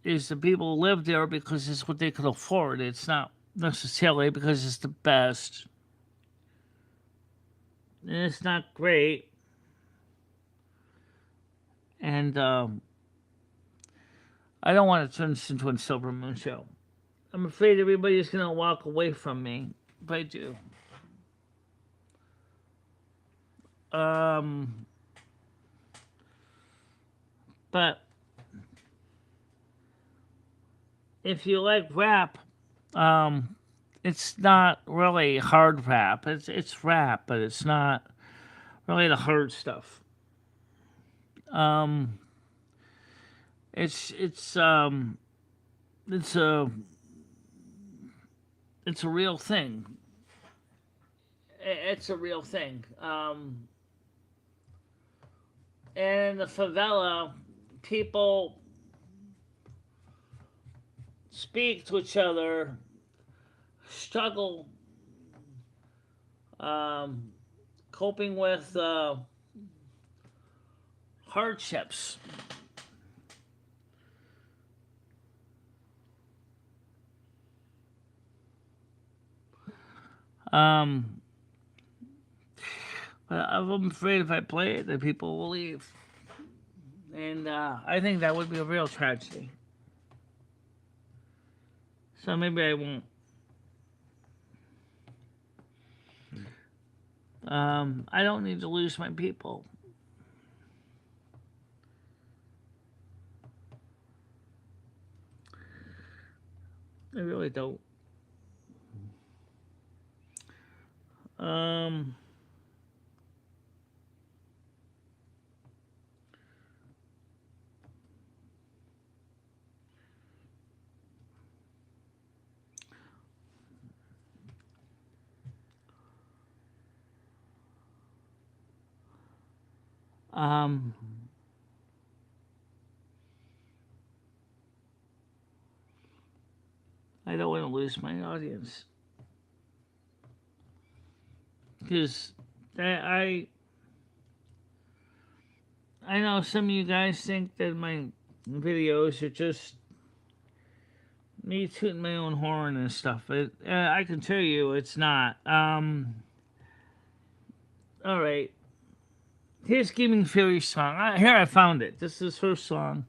[SPEAKER 2] is the people live there because it's what they could afford. It's not necessarily because it's the best. and it's not great. And I don't want to turn this into a Silver Moon show. I'm afraid everybody's gonna walk away from me if I do. But if you like rap, it's not really hard rap. It's rap, but it's not really the hard stuff. Um, it's it's a it's a real thing. It's a real thing. And in the favela, people speak to each other, struggle, coping with hardships. But I'm afraid if I play it, that people will leave. And I think that would be a real tragedy. So maybe I won't. I don't need to lose my people. I really don't. I don't want to lose my audience. Because I know some of you guys think that my videos are just me tooting my own horn and stuff, but I can tell you it's not. All right. Here's Gaming Fairy's song. Here I found it. This is her song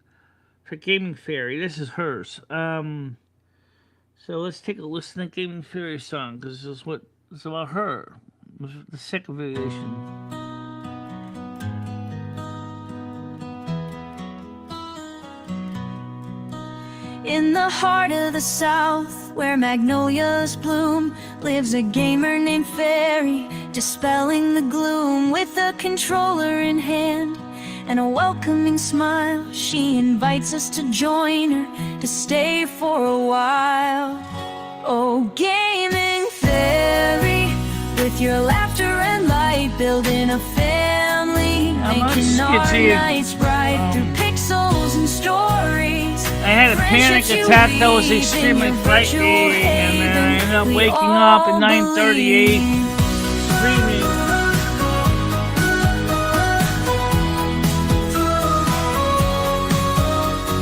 [SPEAKER 2] for Gaming Fairy. This is hers. So let's take a listen to Gaming Fairy's song because this is what it's about her. The second variation.
[SPEAKER 1] In the heart of the South, where magnolias bloom, lives a gamer named Fairy, dispelling the gloom. With a controller in hand and a welcoming smile, she invites us to join her, to stay for a while. Oh, Gaming Fairy, with your laughter and light, building a family, making our nights bright through pixels and stories.
[SPEAKER 2] I had a panic attack that was extremely frightening, and then I ended up waking up at 9:38, screaming.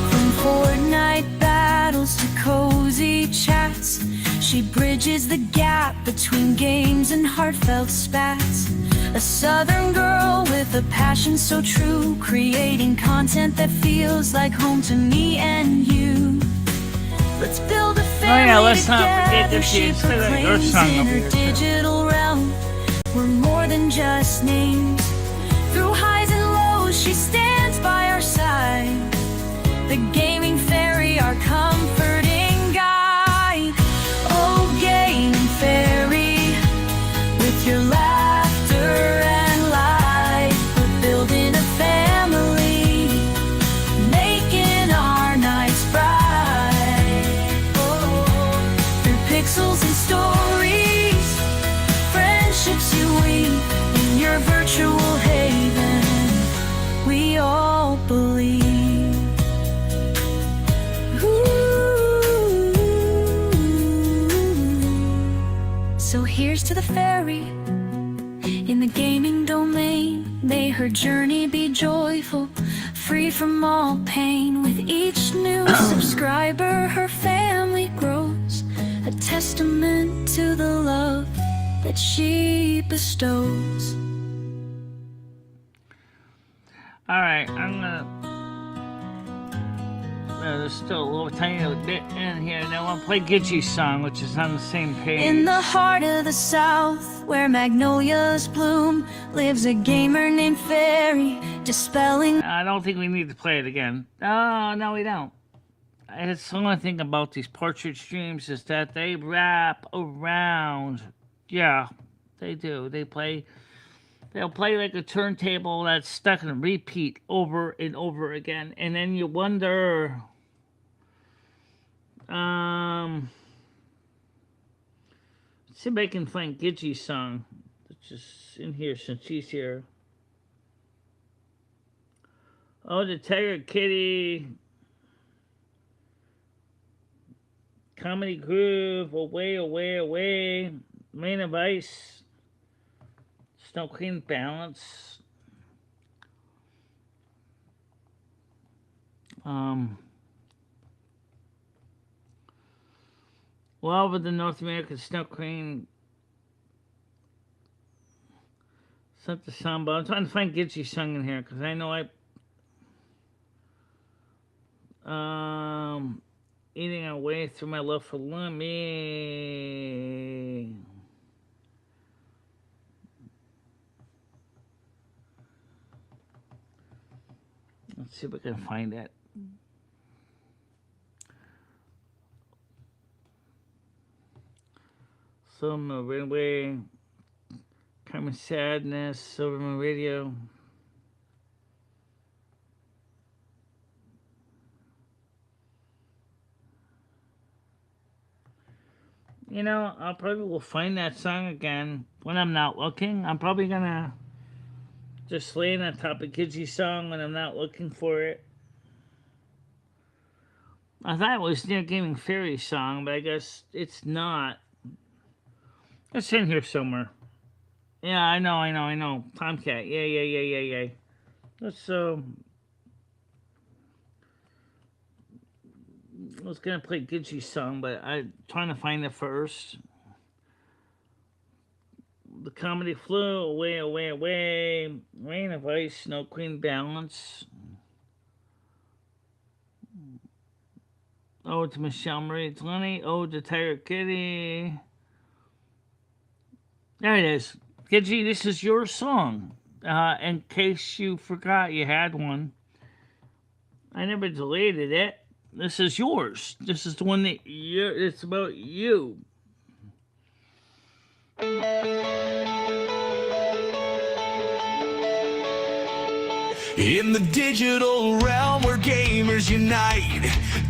[SPEAKER 1] From Fortnite battles to cozy chats, she bridges the gap between games and heartfelt spats. A southern girl with a passion so true, creating content that feels like home to me and you. Let's build a family
[SPEAKER 2] let's not forget
[SPEAKER 1] together,
[SPEAKER 2] that
[SPEAKER 1] she
[SPEAKER 2] she's her
[SPEAKER 1] proclaims
[SPEAKER 2] song
[SPEAKER 1] in
[SPEAKER 2] up
[SPEAKER 1] her
[SPEAKER 2] here, too.
[SPEAKER 1] digital realm. We're more than just names. Through highs and lows, she stands by our side. The Gaming Fairy, our comforting guide. Oh, Gaming Fairy, with your laughter and light, we're building a family, making our nights bright. Oh, through pixels and stories, friendships you weave in your virtual haven, we all believe. So here's to the fairy in the gaming domain. May her journey be joyful, free from all pain. With each new subscriber, her family grows, a testament to the love that she bestows.
[SPEAKER 2] All right, I'm gonna. There's still a little tiny bit in here. And I want to play Gidgey's song, which is on the same page.
[SPEAKER 1] In the heart of the South, where magnolias bloom, lives a gamer named Fairy, dispelling.
[SPEAKER 2] I don't think we need to play it again. Oh, no, we don't. It's the only thing about these portrait streams is that they wrap around. Yeah, they do. They'll play like a turntable that's stuck in repeat over and over again. And then you wonder, see if I can find Gidgey's song, which is in here since she's here. Oh, the Tiger Kitty. Comedy Groove, Away, Away, Away, Rain of Ice, Snow Queen Balance. Well, with the North American Snow Queen, Santa Samba. I'm trying to find Gidgey's song in here because I know eating our way through my love for Lumi. Let's see if we can find that. Silverman Railway, Carmen Sadness, Silverman Radio. You know, I'll probably will find that song again when I'm not looking. I'm probably gonna just lay on top of Gidgey's song when I'm not looking for it. I thought it was Near Gaming Fairy's song, but I guess it's not. It's in here somewhere. Yeah, I know. Tomcat. Yeah. Let's I was gonna play Gidgey's song, but I'm trying to find it first. The Comedy Flu, Away, Away, Away, Rain of Ice, Snow Queen Balance. Ode to Michelle Marie Delaney, Ode to Tiger Kitty. There it is. Gidgey, this is your song. In case you forgot you had one. I never deleted it. This is yours. This is the one that it's about you.
[SPEAKER 4] In the digital realm where gamers unite,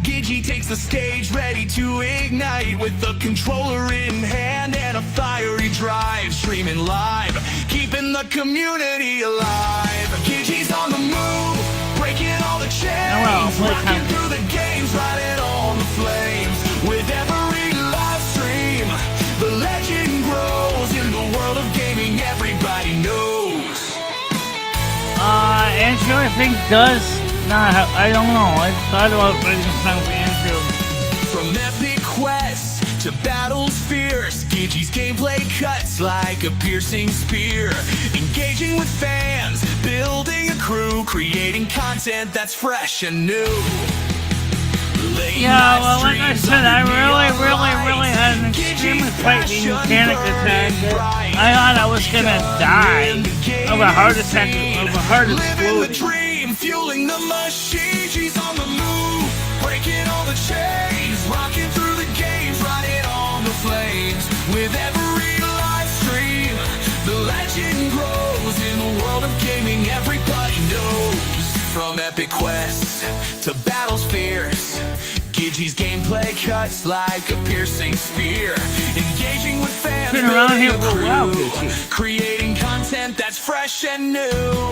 [SPEAKER 4] Gidgey takes the stage ready to ignite. With a controller in hand and a fiery drive, streaming live, keeping the community alive. Gidgey's on the move, breaking all the chains, rocking through the games, riding on the flames. With every live stream, the legend grows. In the world of gaming, everybody knows.
[SPEAKER 2] Andrew, I think does not have, I don't know. I thought about writing a song for Andrew.
[SPEAKER 4] From epic quests to battles fierce, Gidgey's gameplay cuts like a piercing spear. Engaging with fans, building a crew, creating content that's fresh and new.
[SPEAKER 2] Yeah, well, like I said, I really had an extremely frightening panic attack. I thought I was gonna die of a heart attack, of a heart exploding.
[SPEAKER 4] Fueling the machine, she's on the move, breaking all the chains, rocking through the games, riding on the flames. With every live stream, the legend grows. In the world of gaming, everybody knows. From epic quests to battles fierce, Gidgey's gameplay cuts like a piercing spear. Engaging with fans,
[SPEAKER 2] been around here for a while,
[SPEAKER 4] creating content that's fresh and new.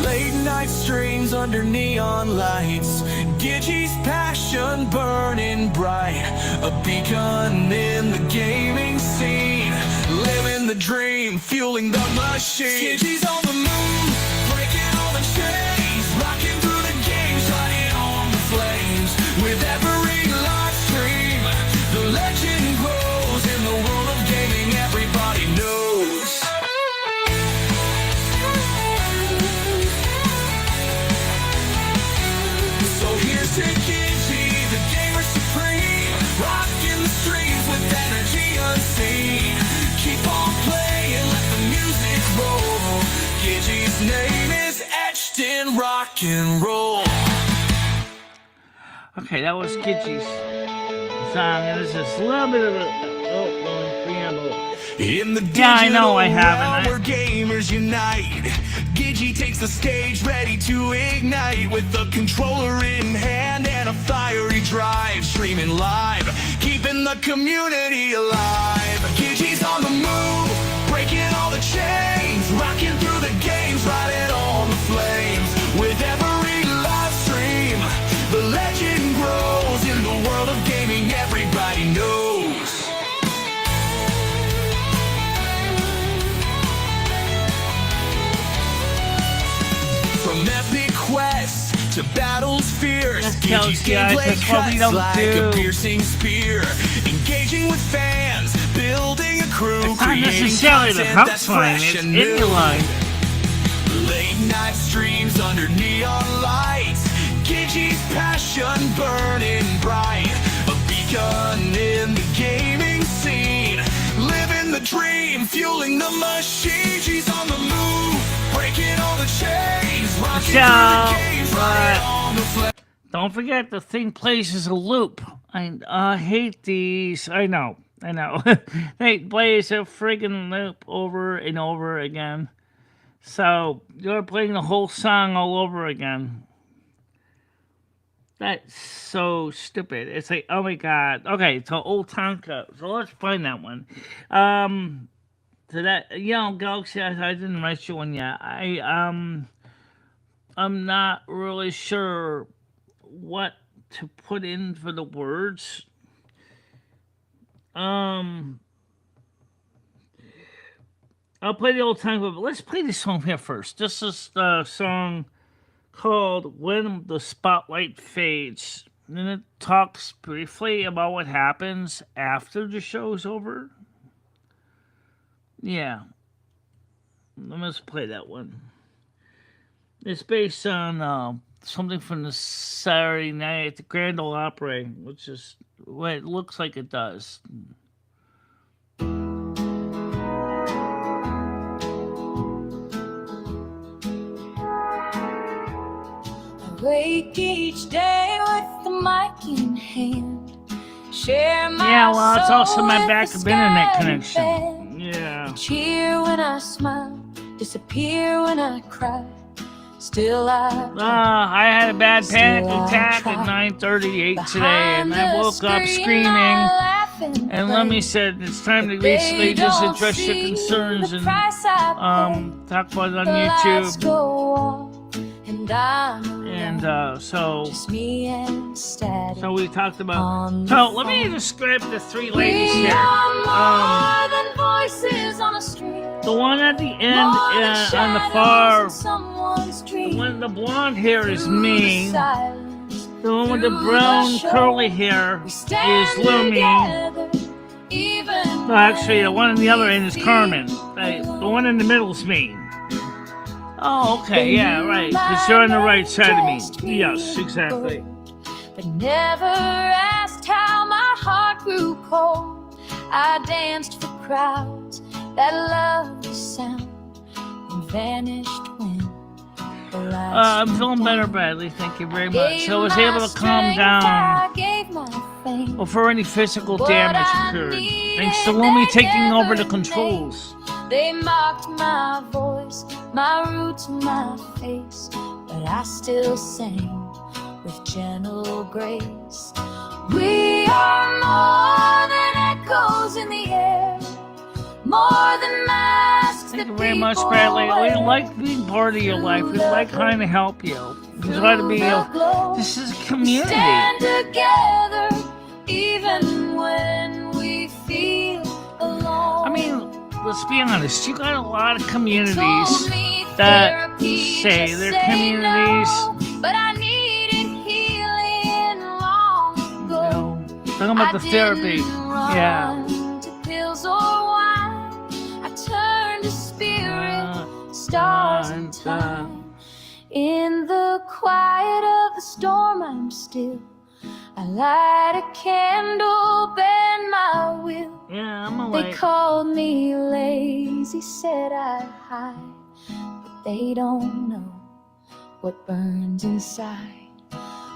[SPEAKER 4] Late night streams under neon lights, Gidgey's passion burning bright. A beacon in the gaming scene, living the dream, fueling the machine. Gidgey's on the move, breaking all the chains, rocking through the games, riding on the flames. With every live stream, the legend grows. In the world of gaming, everybody knows. and roll.
[SPEAKER 2] Okay, that was Gidgey's song, and this is a little bit of a preamble.
[SPEAKER 4] In the
[SPEAKER 2] Yeah, I know I
[SPEAKER 4] digital
[SPEAKER 2] haven't.
[SPEAKER 4] realm where gamers unite, Gidgey takes the stage ready to ignite with the controller in hand and a fiery drive, streaming live, keeping the community alive. Gidgey's on the move, breaking all the chains, rocking through the games, riding on the flames. With every live stream, the legend grows. In the world of gaming, everybody knows. From epic quests to battles fierce, Gidgey's gameplay cuts like a piercing spear. Engaging with fans, building a crew,
[SPEAKER 2] It's not
[SPEAKER 4] creating
[SPEAKER 2] necessarily the
[SPEAKER 4] content
[SPEAKER 2] hook
[SPEAKER 4] that's
[SPEAKER 2] line,
[SPEAKER 4] fresh
[SPEAKER 2] it's
[SPEAKER 4] and
[SPEAKER 2] in your
[SPEAKER 4] new.
[SPEAKER 2] line.
[SPEAKER 4] Late night streams under neon lights, Gidgey's passion burning bright. A beacon in the gaming scene, living the dream, fueling the machine. She's on the move, breaking all the chains, rocking through the games, right on the flame.
[SPEAKER 2] Don't forget, the thing plays as a loop. I hate these. I know. They play as a friggin' loop over and over again. So you're playing the whole song all over again. That's so stupid. It's like, oh my god. Okay, so Old Tonka. So let's find that one. So that Galaxy, I didn't write you one yet. I'm not really sure what to put in for the words. I'll play the Old Tonka, but let's play this song here first. This is the song called When the Spotlight Fades. And it talks briefly about what happens after the show's over. Yeah. Let's play that one. It's based on something from the Saturday night at the Grand Ole Opry, which is what it looks like it does.
[SPEAKER 1] Wake each day with the mic in hand. Share my
[SPEAKER 2] Yeah, well, it's also
[SPEAKER 1] soul
[SPEAKER 2] my
[SPEAKER 1] with
[SPEAKER 2] backup
[SPEAKER 1] the
[SPEAKER 2] internet
[SPEAKER 1] scattered
[SPEAKER 2] connection.
[SPEAKER 1] band.
[SPEAKER 2] Yeah.
[SPEAKER 1] Cheer when I smile, disappear when I cry. Still I
[SPEAKER 2] I had a bad panic
[SPEAKER 1] Still I
[SPEAKER 2] attack
[SPEAKER 1] try.
[SPEAKER 2] at 9:38 today,
[SPEAKER 1] Behind
[SPEAKER 2] and I
[SPEAKER 1] the
[SPEAKER 2] woke up
[SPEAKER 1] screen,
[SPEAKER 2] screaming.
[SPEAKER 1] I laugh and
[SPEAKER 2] And
[SPEAKER 1] play.
[SPEAKER 2] Lemmy said it's time to
[SPEAKER 1] They
[SPEAKER 2] basically just
[SPEAKER 1] don't
[SPEAKER 2] address your
[SPEAKER 1] see
[SPEAKER 2] concerns
[SPEAKER 1] the
[SPEAKER 2] and
[SPEAKER 1] price I pay.
[SPEAKER 2] talk about it on
[SPEAKER 1] The lights
[SPEAKER 2] YouTube.
[SPEAKER 1] go off, and I'm alone.
[SPEAKER 2] And so
[SPEAKER 1] Just me and static.
[SPEAKER 2] we talked about.
[SPEAKER 1] on
[SPEAKER 2] So
[SPEAKER 1] the
[SPEAKER 2] let me
[SPEAKER 1] phone.
[SPEAKER 2] describe the three ladies
[SPEAKER 1] We
[SPEAKER 2] here.
[SPEAKER 1] are more than voices on a street.
[SPEAKER 2] The one at the end
[SPEAKER 1] More than
[SPEAKER 2] on the
[SPEAKER 1] shadows
[SPEAKER 2] far,
[SPEAKER 1] in someone's dream.
[SPEAKER 2] when the blonde hair is
[SPEAKER 1] Through
[SPEAKER 2] me.
[SPEAKER 1] the silence,
[SPEAKER 2] The one with the
[SPEAKER 1] through
[SPEAKER 2] brown
[SPEAKER 1] the show,
[SPEAKER 2] curly hair
[SPEAKER 1] we
[SPEAKER 2] is
[SPEAKER 1] stand
[SPEAKER 2] Lumi.
[SPEAKER 1] together, even
[SPEAKER 2] No, actually, the one on the other
[SPEAKER 1] when
[SPEAKER 2] end is
[SPEAKER 1] we
[SPEAKER 2] Carmen.
[SPEAKER 1] feel
[SPEAKER 2] The one in the middle is me. Oh, okay, yeah, right. Because you're on the right side of me. Yes, exactly.
[SPEAKER 1] But never asked how my heart grew cold. I danced for crowds that loved the sound and vanished when the lights
[SPEAKER 2] I'm
[SPEAKER 1] went
[SPEAKER 2] feeling
[SPEAKER 1] down.
[SPEAKER 2] better, Bradley. Thank you very much.
[SPEAKER 1] Gave
[SPEAKER 2] I was
[SPEAKER 1] my
[SPEAKER 2] able to calm
[SPEAKER 1] strength,
[SPEAKER 2] down
[SPEAKER 1] I gave my fame.
[SPEAKER 2] before any physical
[SPEAKER 1] What
[SPEAKER 2] damage
[SPEAKER 1] I
[SPEAKER 2] occurred.
[SPEAKER 1] needed,
[SPEAKER 2] Thanks to Lumi
[SPEAKER 1] they
[SPEAKER 2] taking over the
[SPEAKER 1] never
[SPEAKER 2] controls.
[SPEAKER 1] They mocked my voice, my roots, my face, but I still sang with gentle grace. We are more than echoes in the air, more than masks
[SPEAKER 2] Thank
[SPEAKER 1] that
[SPEAKER 2] you very much,
[SPEAKER 1] people
[SPEAKER 2] Bradley. We
[SPEAKER 1] wear.
[SPEAKER 2] like being part of your life. We like trying to help you. We try to be. This is a community.
[SPEAKER 1] Stand together, even when we feel alone.
[SPEAKER 2] I mean, let's be honest. You got a lot of
[SPEAKER 1] Told
[SPEAKER 2] communities
[SPEAKER 1] me
[SPEAKER 2] that
[SPEAKER 1] therapy
[SPEAKER 2] say
[SPEAKER 1] just
[SPEAKER 2] they're
[SPEAKER 1] say
[SPEAKER 2] communities.
[SPEAKER 1] no, but I needed healing long
[SPEAKER 2] You
[SPEAKER 1] ago.
[SPEAKER 2] know, talking about the
[SPEAKER 1] I
[SPEAKER 2] therapy.
[SPEAKER 1] didn't
[SPEAKER 2] Yeah.
[SPEAKER 1] run to pills or wine. I turned to spirit, stars and time. In the quiet of the storm, I'm still. I light a candle, bend my will.
[SPEAKER 2] Yeah, I'm
[SPEAKER 1] They
[SPEAKER 2] awake.
[SPEAKER 1] called me lazy, said I'd hide, but they don't know what burns inside.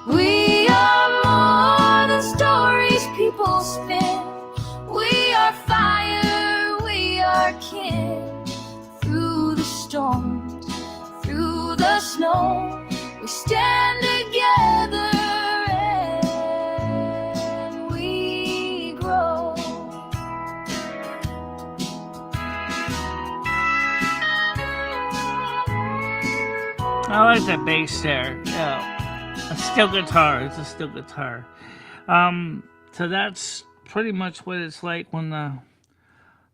[SPEAKER 1] We are more than stories people spin. We are fire, we are kin. Through the storms, through the snow, we stand together and we grow.
[SPEAKER 2] I like that bass there. Yeah, a steel guitar. It's a steel guitar. So that's pretty much what it's like when the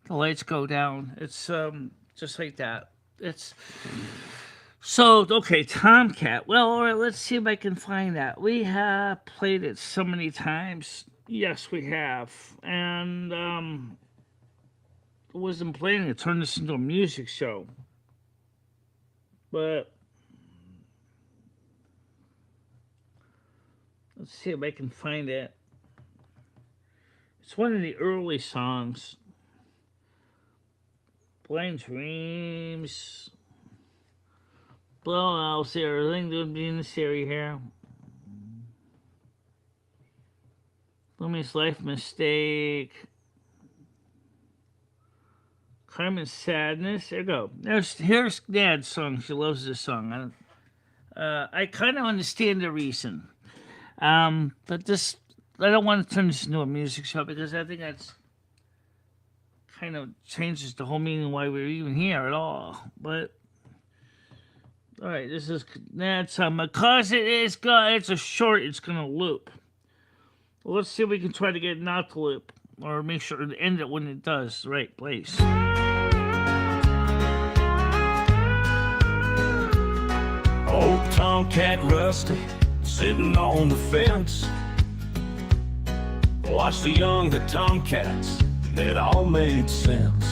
[SPEAKER 2] lights go down. It's just like that. It's so okay. Tomcat. Well, all right. Let's see if I can find that. We have played it so many times. Yes, we have, and I wasn't planning to turn this into a music show, but. Let's see if I can find it. It's one of the early songs. Blind Dreams. Blowouts here. Everything would be in this area here. Lumi's Life Mistake. Carmen's Sadness. There you go. Here's Dad's song. She loves this song. I kind of understand the reason. But this, I don't want to turn this into a music show because I think that's kind of changes the whole meaning why we're even here at all. But all right, that's because it's a short, it's gonna loop. Well, let's see if we can try to get it not to loop or make sure to end it when it does the right place.
[SPEAKER 4] Old Tomcat Rusty sitting on the fence, watch the Tomcats, it all made sense.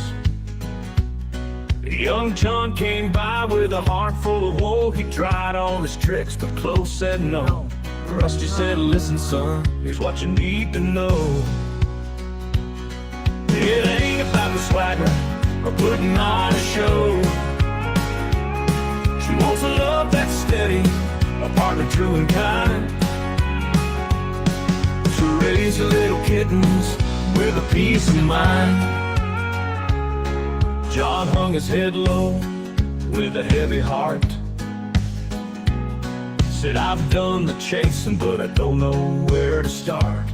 [SPEAKER 4] Young John came by with a heart full of woe. He tried all his tricks, but Close said no. Rusty said, listen son, here's what you need to know. It ain't about the swagger or putting on a show. She wants a love that's steady, a partner true and kind, to raise her little kittens with a peace of mind. John hung his head low with a heavy heart, said I've done the chasing but I don't know where to start.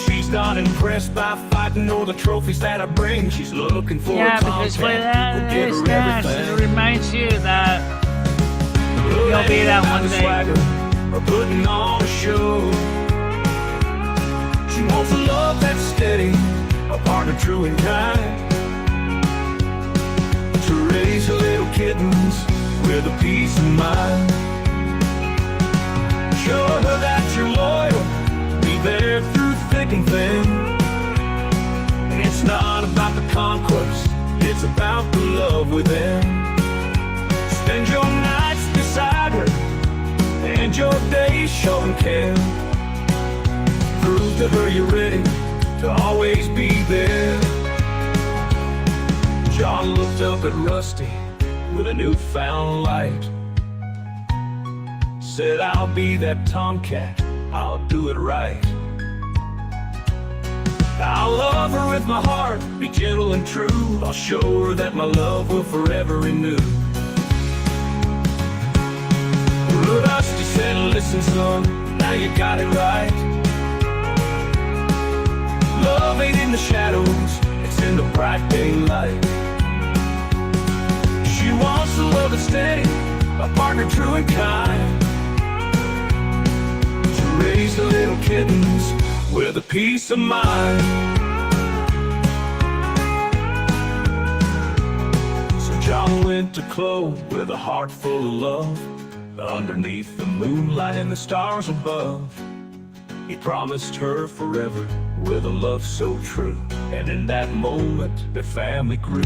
[SPEAKER 4] She's not impressed by fighting or the trophies that I bring. She's looking for a
[SPEAKER 2] because when
[SPEAKER 4] Tomcat
[SPEAKER 2] that
[SPEAKER 4] who'll
[SPEAKER 2] is
[SPEAKER 4] give her
[SPEAKER 2] that,
[SPEAKER 4] everything.
[SPEAKER 2] it reminds you that you'll be that one day.
[SPEAKER 4] Or putting on a show. She wants a love that's steady, a partner true and kind, to raise her little kittens with a peace of mind. Show her that you're loyal, be there through thick and thin. It's not about the conquest, it's about the love within. Spend your nights beside her and your days showing care. Prove to her you're ready to always be there. John looked up at Rusty with a newfound light, said I'll be that Tomcat, I'll do it right. I'll love her with my heart, be gentle and true. I'll show her that my love will forever renew. Rusty said, listen son, now you got it right. Love ain't in the shadows, it's in the bright daylight. She wants a love that's steady, a partner true and kind, to raise the little kittens with a peace of mind. So John went to Chloe with a heart full of love. Underneath the moonlight and the stars above, he promised her forever with a love so true. And in that moment, their family grew.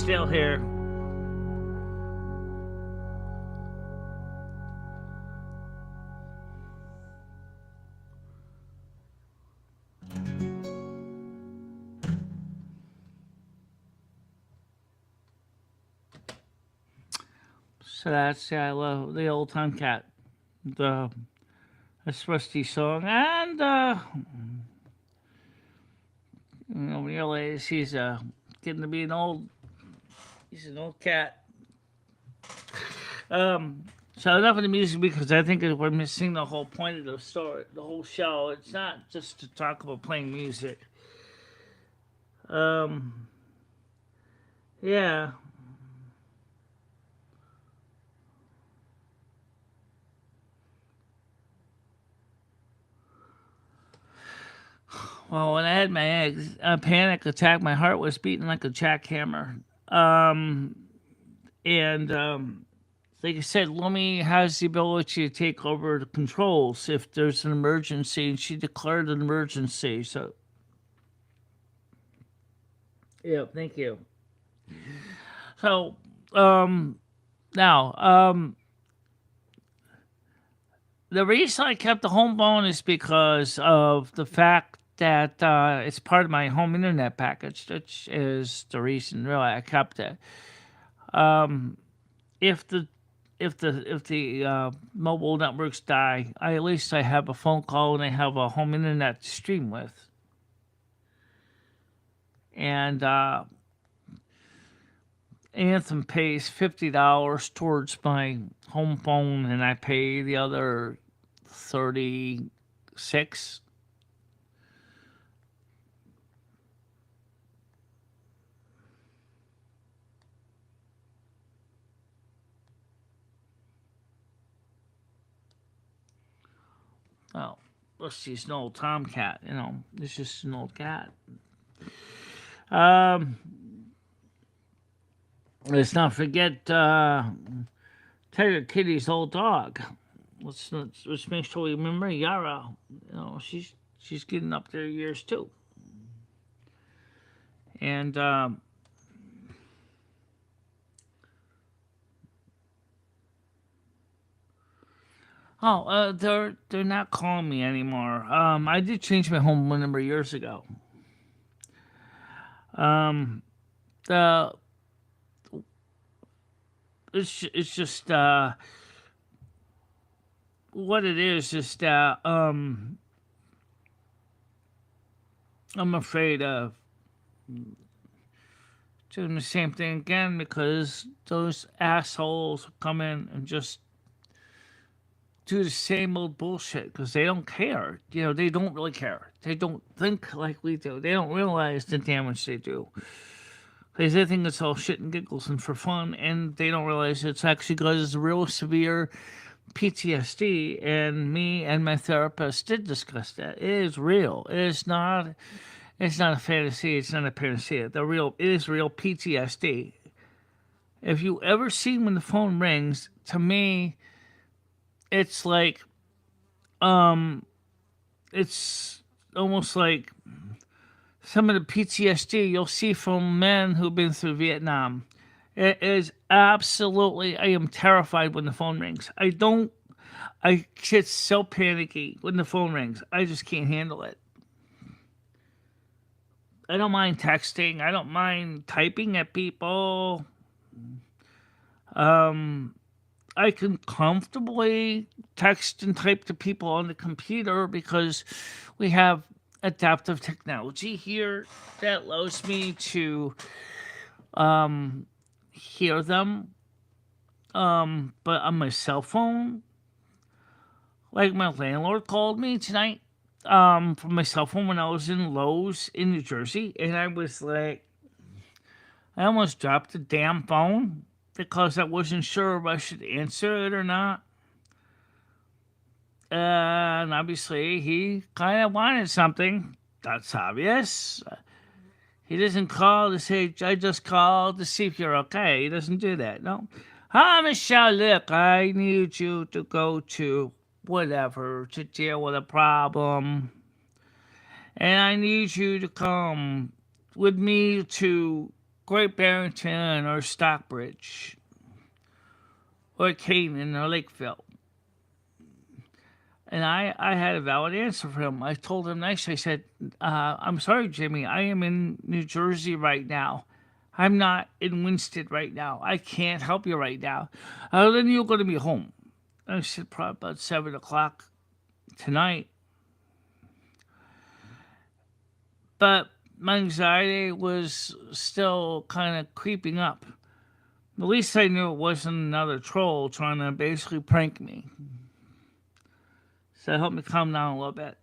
[SPEAKER 2] still here. So that's, yeah, I love the old Tomcat, the that's Rusty song, and realize he's getting to be he's an old cat. So enough of the music because I think we're missing the whole point of the story, the whole show. It's not just to talk about playing music. Yeah. Well, when I had my eggs, a panic attack. My heart was beating like a jackhammer. And like I said, Lumi has the ability to take over the controls if there's an emergency, and she declared an emergency. So, yeah, thank you. So, now, the reason I kept the home phone is because of the fact that it's part of my home internet package, which is the reason really I kept it. If the mobile networks die, at least I have a phone call and I have a home internet to stream with. And Anthem pays $50 towards my home phone, and I pay the other 36. Oh, let's see, it's an old Tomcat. It's just an old cat. Let's not forget Tiger Kitty's old dog. Let's make sure we remember Yara. She's getting up there years too. And they're not calling me anymore. I did change my home number years ago. The it's just what it is that I'm afraid of doing the same thing again because those assholes come in and just do the same old bullshit because they don't care. They don't really care. They don't think like we do. They don't realize the damage they do. Because they think it's all shit and giggles and for fun, and they don't realize it's actually causes real severe PTSD. And me and my therapist did discuss that. It is real. It's not a fantasy. It's not a panacea. It is real PTSD. If you ever see when the phone rings, to me, it's like, it's almost like some of the PTSD you'll see from men who've been through Vietnam. It is absolutely, I am terrified when the phone rings. I get so panicky when the phone rings. I just can't handle it. I don't mind texting. I don't mind typing at people. I can comfortably text and type to people on the computer because we have adaptive technology here that allows me to hear them. But on my cell phone, like my landlord called me tonight from my cell phone when I was in Lowe's in New Jersey, and I was like, I almost dropped the damn phone because I wasn't sure if I should answer it or not. And obviously, he kind of wanted something. That's obvious. He doesn't call to say, I just called to see if you're okay. He doesn't do that, no. Hi, Michelle, look, I need you to go to whatever to deal with a problem. And I need you to come with me to Great Barrington or Stockbridge or Canaan or Lakeville. And I had a valid answer for him. I told him nicely. I said, I'm sorry, Jimmy. I am in New Jersey right now. I'm not in Winston right now. I can't help you right now. Then you're going to be home. I said, probably about 7 o'clock tonight. But my anxiety was still kind of creeping up. At least I knew it wasn't another troll trying to basically prank me. So it helped me calm down a little bit.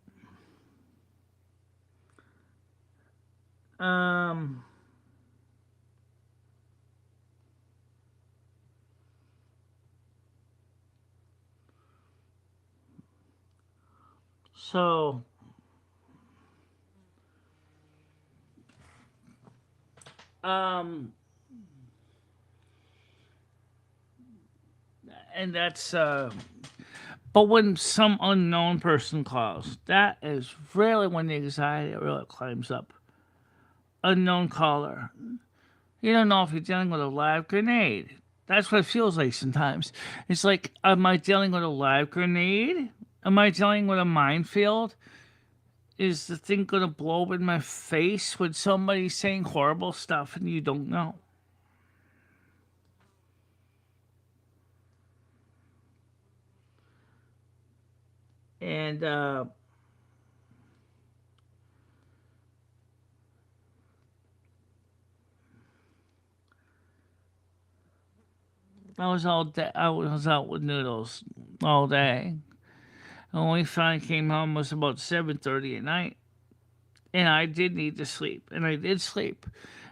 [SPEAKER 2] So and that's but when some unknown person calls, that is really when the anxiety really climbs up. Unknown caller. You don't know if you're dealing with a live grenade. That's what it feels like sometimes. It's like, am I dealing with a live grenade? Am I dealing with a minefield? Is the thing going to blow up in my face with somebody saying horrible stuff and you don't know? And I was out with Noodles all day. And when we finally came home, it was about 7:30 at night. And I did need to sleep. And I did sleep.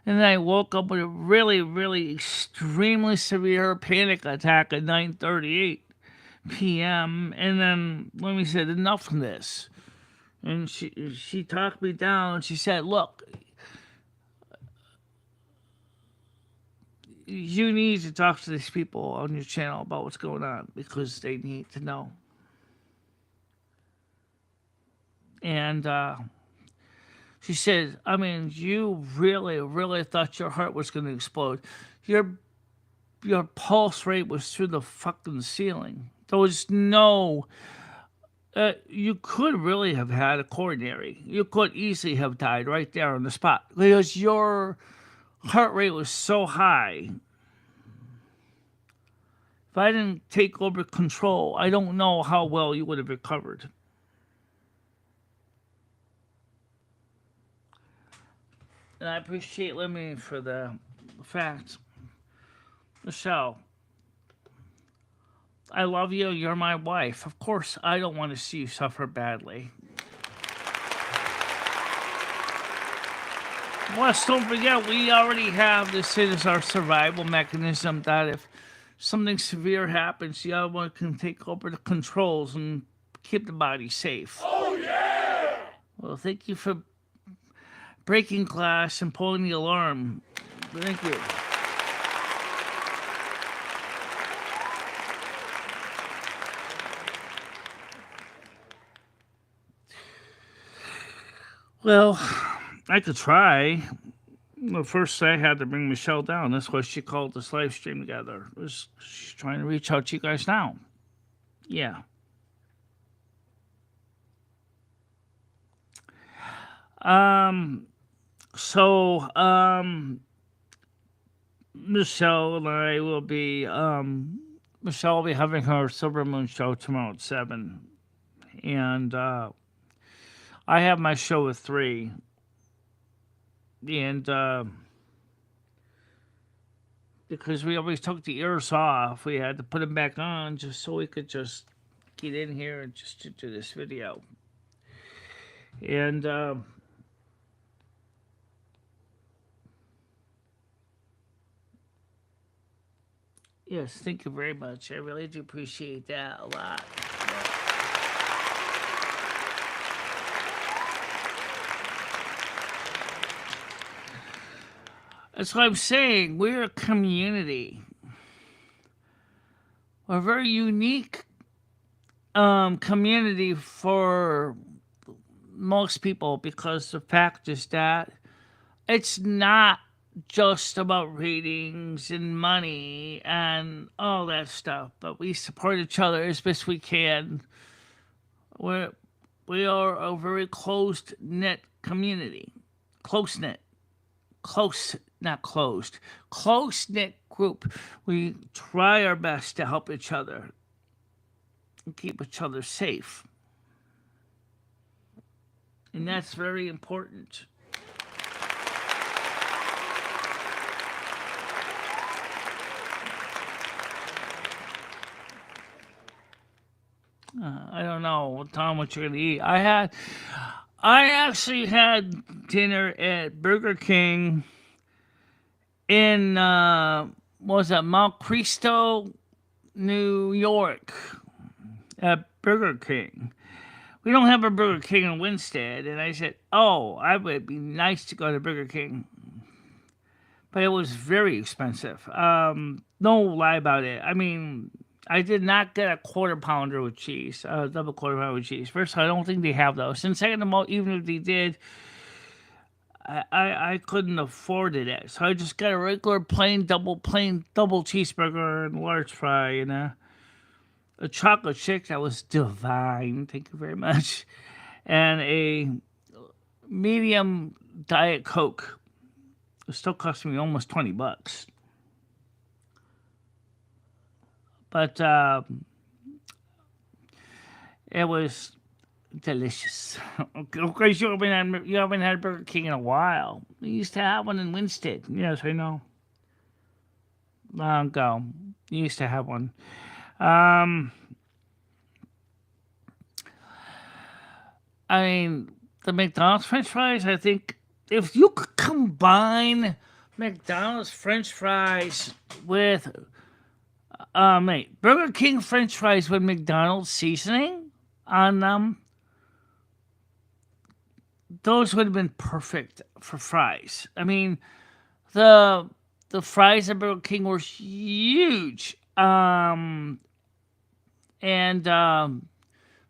[SPEAKER 2] And then I woke up with a really, really extremely severe panic attack at 9:38 p.m. And then Lumi said, enough of this. And she talked me down. She said, look, you need to talk to these people on your channel about what's going on because they need to know. And she said, I mean, you really, really thought your heart was going to explode. Your pulse rate was through the fucking ceiling. There was no... you could really have had a coronary. You could easily have died right there on the spot because your heart rate was so high. If I didn't take over control, I don't know how well you would have recovered. And I appreciate Lemmy for the fact. Michelle, I love you. You're my wife. Of course, I don't want to see you suffer badly. Plus, don't forget, we already have this as our survival mechanism that if something severe happens, the other one can take over the controls and keep the body safe. Oh, yeah! Well, thank you for breaking glass and pulling the alarm. Thank you. Well, I could try. Well, first I had to bring Michelle down. That's why she called this live stream together. She's trying to reach out to you guys now. Yeah. So, Michelle and I will be, Michelle will be having her Silver Moon show tomorrow at 7. And, I have my show at 3. And, because we always took the ears off, we had to put them back on just so we could just get in here and just to do this video. And, yes, thank you very much. I really do appreciate that a lot. That's what I'm saying. We're a community. We're a very unique community for most people because the fact is that it's not just about ratings and money and all that stuff, but we support each other as best we can. We're, we are a very closed knit community, close knit, close, not closed, close knit group. We try our best to help each other and keep each other safe. And that's very important. I don't know, Tom, what you're gonna eat. I actually had dinner at Burger King in what was that, Mount Cristo, New York, at Burger King. We don't have a Burger King in Winstead, and I said, "Oh, I would be nice to go to Burger King," but it was very expensive. No lie about it. I mean, I did not get a quarter pounder with cheese, a double quarter pounder with cheese. First of all, I don't think they have those. And second of all, even if they did, I couldn't afford it. So I just got a regular plain double cheeseburger and large fry and a chocolate shake that was divine. Thank you very much. And a medium Diet Coke. It still cost me almost $20. But it was delicious. Of course, you haven't had Burger King in a while. We used to have one in Winstead. Yes, I know. Long ago, you used to have one. I mean, the McDonald's French fries. I think if you could combine McDonald's French fries with Burger King French fries with McDonald's seasoning on them, those would have been perfect for fries. I mean, the fries at Burger King were huge, and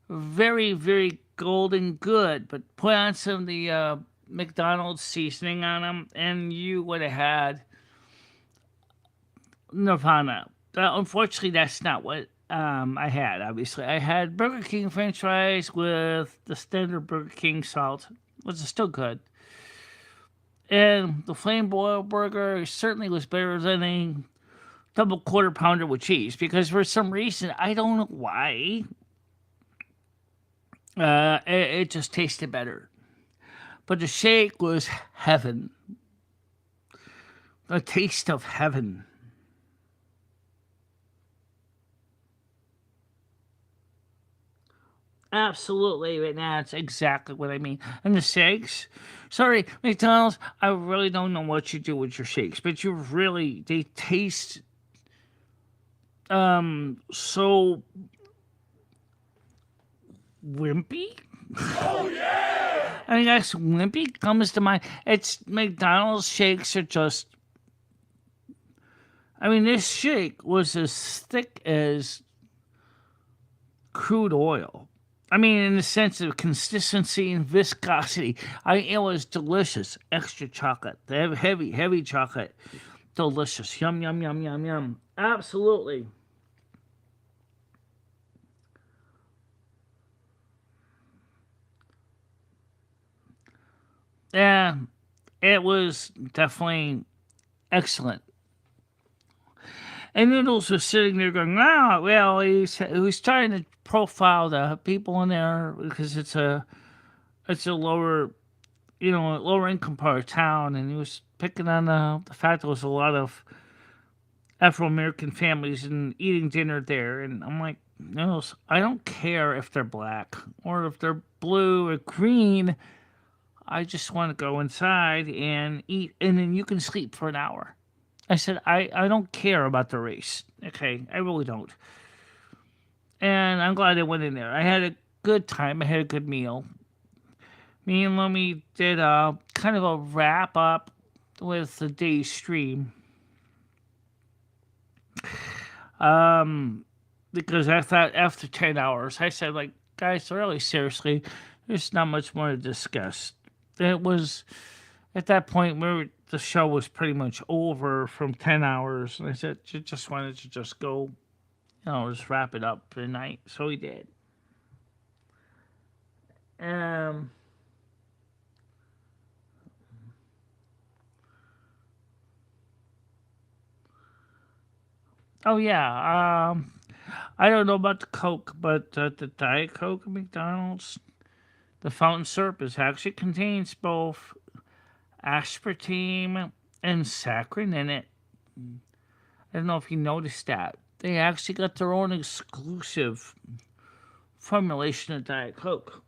[SPEAKER 2] very, very golden good. But put on some of the McDonald's seasoning on them, and you would have had Nirvana. Unfortunately, that's not what I had. Obviously, I had Burger King French fries with the standard Burger King salt, which is still good. And the flame broil burger certainly was better than a double quarter pounder with cheese, because for some reason, I don't know why, it just tasted better. But the shake was heaven. A taste of heaven. Absolutely, right now, that's exactly what I mean. And the shakes, sorry, McDonald's, I really don't know what you do with your shakes, but they taste so wimpy. Oh yeah! I guess wimpy comes to mind. It's McDonald's shakes are just. I mean, this shake was as thick as crude oil. I mean, in the sense of consistency and viscosity. It was delicious. Extra chocolate. They have heavy chocolate. Delicious. Yum, yum, yum, yum, yum. Absolutely. Yeah, it was definitely excellent. And Noodles was sitting there going, "Wow, well, he's trying to profile the people in there because it's a lower, lower income part of town," and he was picking on the fact there was a lot of Afro American families and eating dinner there. And I'm like, Noodles, I don't care if they're black or if they're blue or green. I just want to go inside and eat, and then you can sleep for an hour. I said, I don't care about the race. Okay, I really don't. And I'm glad I went in there. I had a good time. I had a good meal. Me and Lumi did a kind of a wrap up with the day's stream. Because I thought after 10 hours, I said, like, guys, really seriously, there's not much more to discuss. It was, at that point, we were the show was pretty much over from 10 hours. And I said, you just wanted to just go, just wrap it up for the night. So he did. Um, oh, yeah. I don't know about the Coke, but the Diet Coke at McDonald's, the fountain syrup actually contains both aspartame and saccharin in it. I don't know if you noticed that. They actually got their own exclusive formulation of Diet Coke.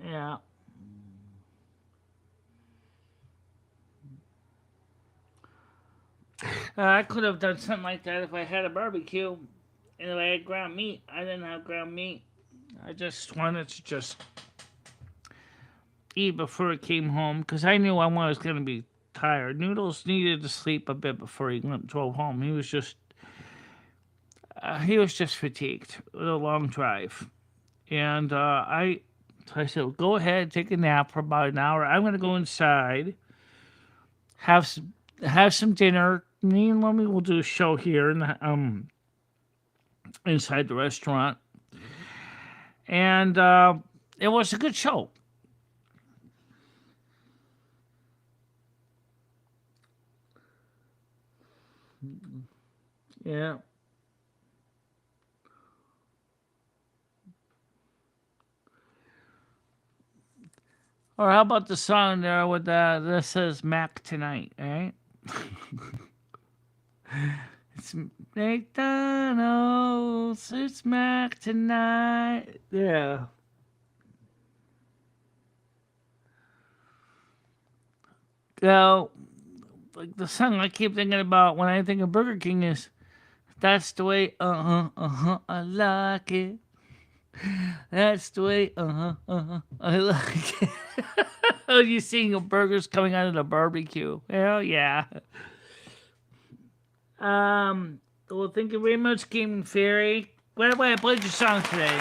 [SPEAKER 2] Yeah. I could have done something like that if I had a barbecue and if I had ground meat. I didn't have ground meat. I just wanted to just eat before I came home because I knew I was going to be tired. Noodles needed to sleep a bit before he drove home. He was just fatigued with a long drive, and I said, "Go ahead, take a nap for about an hour. I'm going to go inside, have some dinner. Me and Lummy will do a show here in the inside the restaurant, and it was a good show." Yeah. Or how about the song there with that says Mac tonight, right? It's McDonald's, it's Mac tonight. Yeah. Well, like the song I keep thinking about when I think of Burger King is that's the way, I like it. That's the way, I like it. Oh, you seeing burgers coming out of the barbecue? Hell yeah. Well, thank you very much, Gaming Fairy. By the way, I played your song today.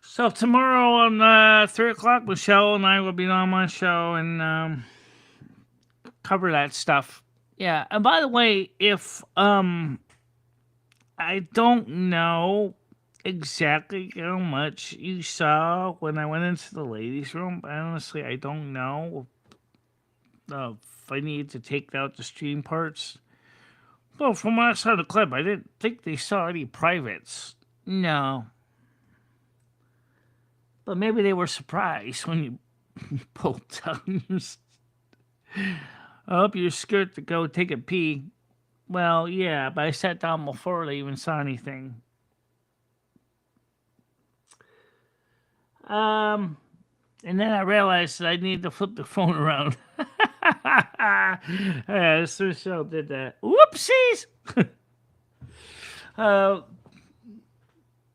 [SPEAKER 2] So tomorrow on 3 o'clock, Michelle and I will be on my show and cover that stuff. Yeah, and by the way, if I don't know exactly how much you saw when I went into the ladies' room. Honestly, I don't know if I need to take out the stream parts. Well, from what I saw the clip, I didn't think they saw any privates. No. But maybe they were surprised when you pulled down up your skirt to go take a pee. Well, yeah, but I sat down before they even saw anything. And then I realized that I needed to flip the phone around. Yeah, so Michelle did that. Whoopsies!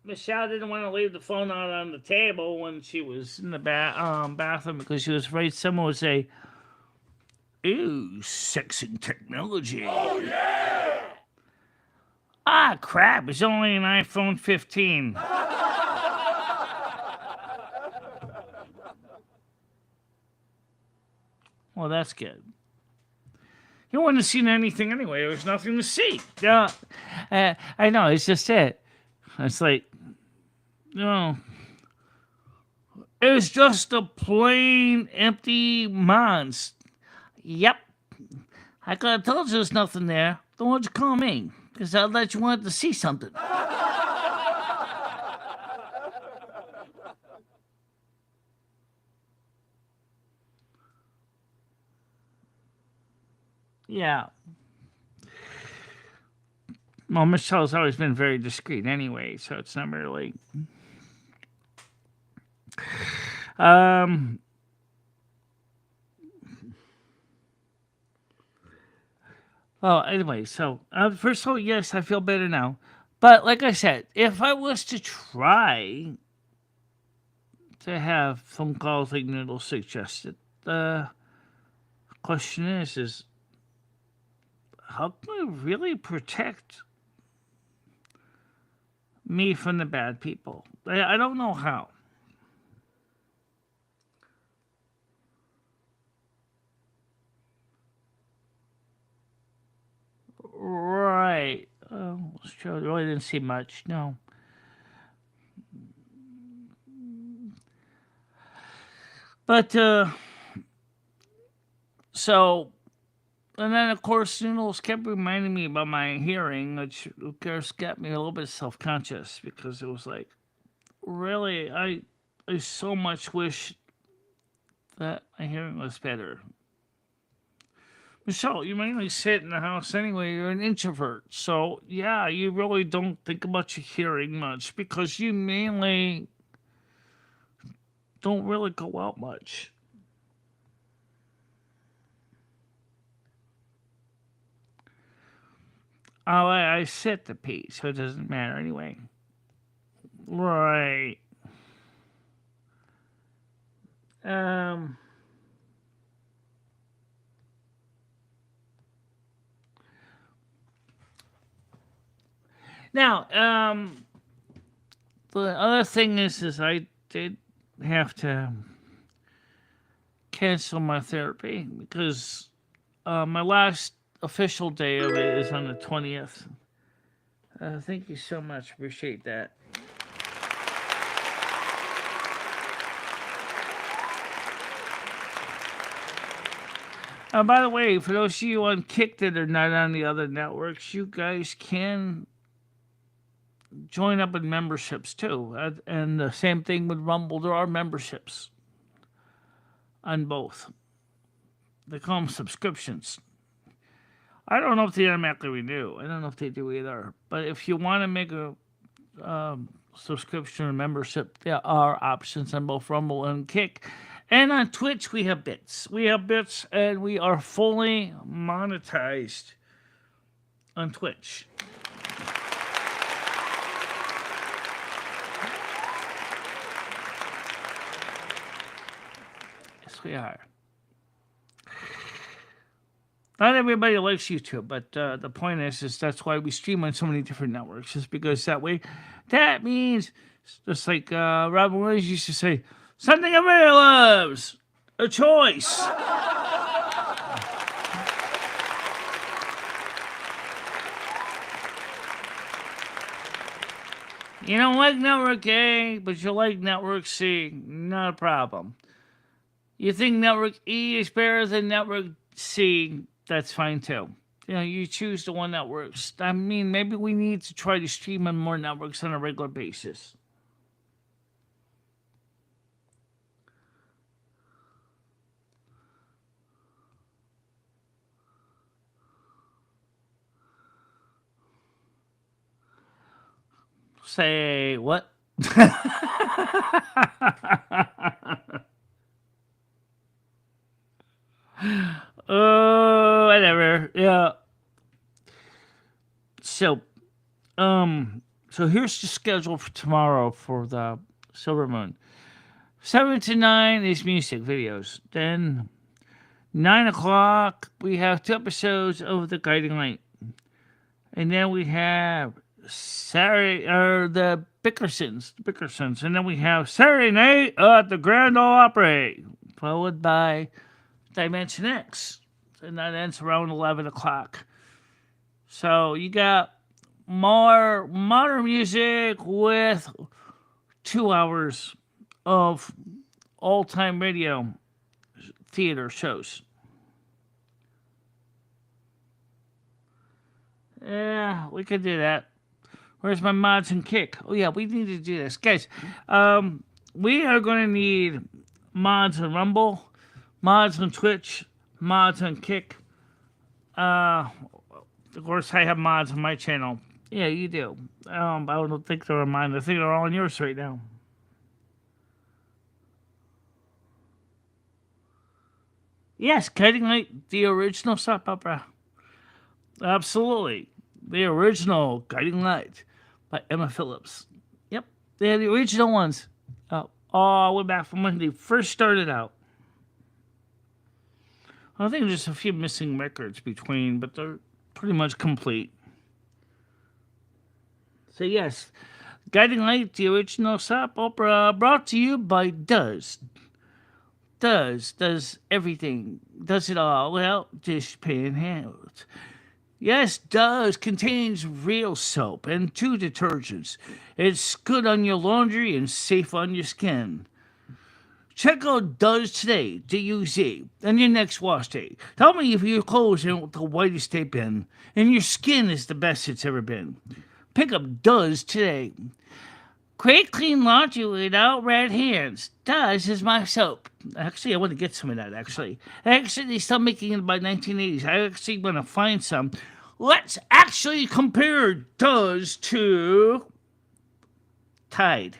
[SPEAKER 2] Michelle didn't want to leave the phone out on the table when she was in the bathroom because she was afraid someone would say, "Ooh, sexing technology." Oh, yeah! Ah, crap, it's only an iPhone 15. Well, that's good. You wouldn't have seen anything anyway. There was nothing to see. Yeah, I know. It's just it. It's like, it's just a plain empty mons. Yep. I could have told you there's nothing there. Don't want you to call me because I thought you wanted to see something. Yeah. Well, Michelle's always been very discreet anyway, so it's not really. Oh, anyway, so first of all, yes, I feel better now. But like I said, if I was to try to have phone calls like Noodle suggested, the question is how can we really protect me from the bad people? I don't know how. Right. Sure. Really didn't see much. No. But so, and then of course Noodles kept reminding me about my hearing, which of course got me a little bit self conscious because it was like, really, I so much wish that my hearing was better. Michelle, you mainly sit in the house anyway. You're an introvert. So, yeah, you really don't think about your hearing much because you mainly don't really go out much. Oh, I sit to pee, so it doesn't matter anyway. Right. Um. Now, the other thing is I did have to cancel my therapy because my last official day of it is on the 20th. Thank you so much. Appreciate that. By the way, for those of you on Kick that are not on the other networks, you guys can join up in memberships too. And the same thing with Rumble. There are memberships on both. They call them subscriptions. I don't know if they automatically renew. I don't know if they do either. But if you want to make a subscription or membership, there are options on both Rumble and Kick. And on Twitch, we have bits. We have bits, and we are fully monetized on Twitch. Yes, we are. Not everybody likes YouTube, but the point is that's why we stream on so many different networks, is because that means, just like Robin Williams used to say, something everybody loves, a choice. You don't like Network A, but you like Network C, not a problem. You think Network E is better than Network C, that's fine too. You choose the one that works. I mean, maybe we need to try to stream on more networks on a regular basis. Say what? Oh, whatever. Yeah. So, so here's the schedule for tomorrow for the Silver Moon. 7 to 9 is music videos. Then 9 o'clock we have 2 episodes of The Guiding Light, and then we have Saturday or the Bickersons, and then we have Saturday night at the Grand Ole Opry, followed by Dimension X, and that ends around 11 o'clock. So you got more modern music with 2 hours of all-time radio theater shows. Yeah, we could do that. Where's my mods and Kick? Oh yeah, we need to do this, guys. We are going to need mods on Rumble, mods on Twitch, mods on Kick. Of course, I have mods on my channel. Yeah, you do. I don't think they're on mine. I think they're all on yours right now. Yes, Guiding Light, the original soap opera. Absolutely. The original Guiding Light. by Emma Phillips. Yep, they had the original ones. All the way back from when they first started out. I think there's a few missing records between, but they're pretty much complete. So yes, Guiding Light, the original soap opera, brought to you by Does. Does everything, does it all. Well, dishpan handles. Yes, Does contains real soap and 2 detergents. It's good on your laundry and safe on your skin. Check out Does today, D-U-Z, on your next wash day. Tell me if your clothes aren't the whitest they've been, and your skin is the best it's ever been. Pick up Does today. Great clean laundry without red hands. Does is my soap. Actually, I want to get some of that, actually. Actually, they stopped making it by 1980s. I actually want to find some. Let's actually compare Does to Tide.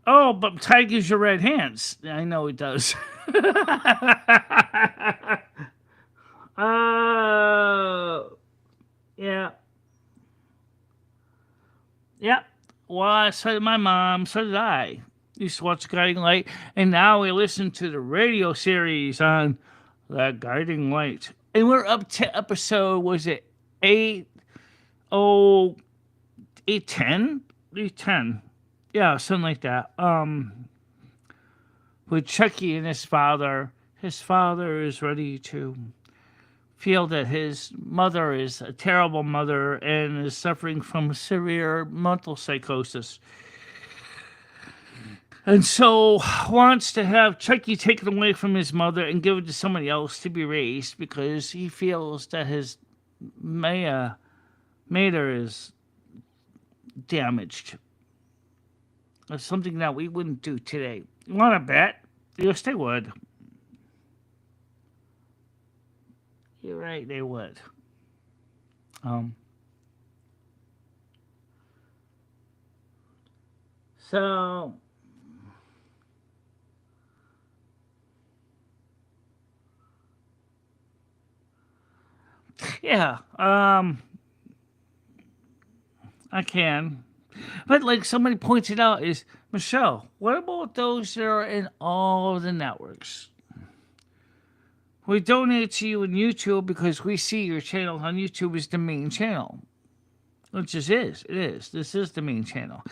[SPEAKER 2] Oh, but Tide gives you red hands. I know it does. Yeah. Yep. Well, so did my mom. So did I. Used to watch Guiding Light, and now we listen to the radio series on the Guiding Light. And we're up to episode, was it 8? Oh, 810? 810. Yeah, something like that. With Chucky and his father. His father is ready to feel that his mother is a terrible mother and is suffering from severe mental psychosis. And so wants to have Chucky taken away from his mother and given to somebody else to be raised because he feels that his mater is damaged. That's something that we wouldn't do today. You want to bet? Yes, they would. You're right, they would. So yeah, I can. But like somebody pointed out is, Michelle, what about those that are in all the networks? We donate to you on YouTube because we see your channel on YouTube is the main channel. Which is. It is. This is the main channel.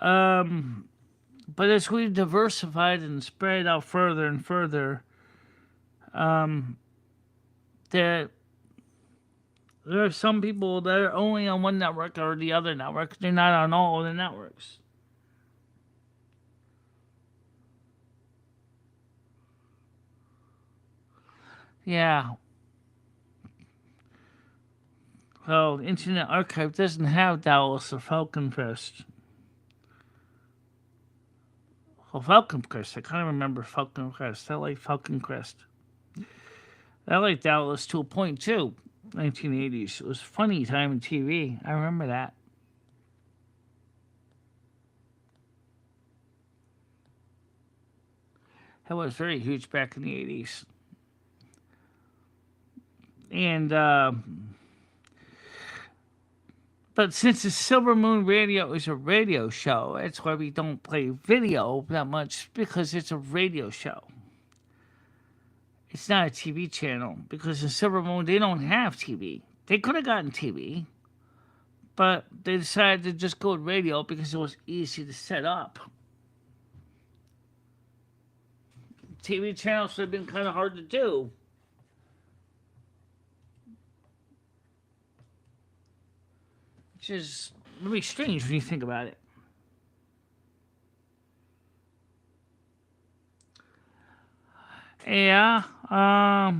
[SPEAKER 2] But as we've diversified and spread out further and further, that there are some people that are only on one network or the other network. They're not on all of the networks. Yeah. Well, the Internet Archive doesn't have Dallas or Falcon Crest. Well, Falcon Crest. I kind of remember Falcon Crest. I like Falcon Crest. I like Dallas to a point, too. 1980s. It was a funny time in TV. I remember that. It was very huge back in the 80s. And, but since the Silver Moon Radio is a radio show, that's why we don't play video that much, because it's a radio show. It's not a TV channel, because in Silver Moon, they don't have TV. They could have gotten TV, but they decided to just go with radio because it was easy to set up. TV channels would have been kind of hard to do. Which is really strange when you think about it. Yeah, I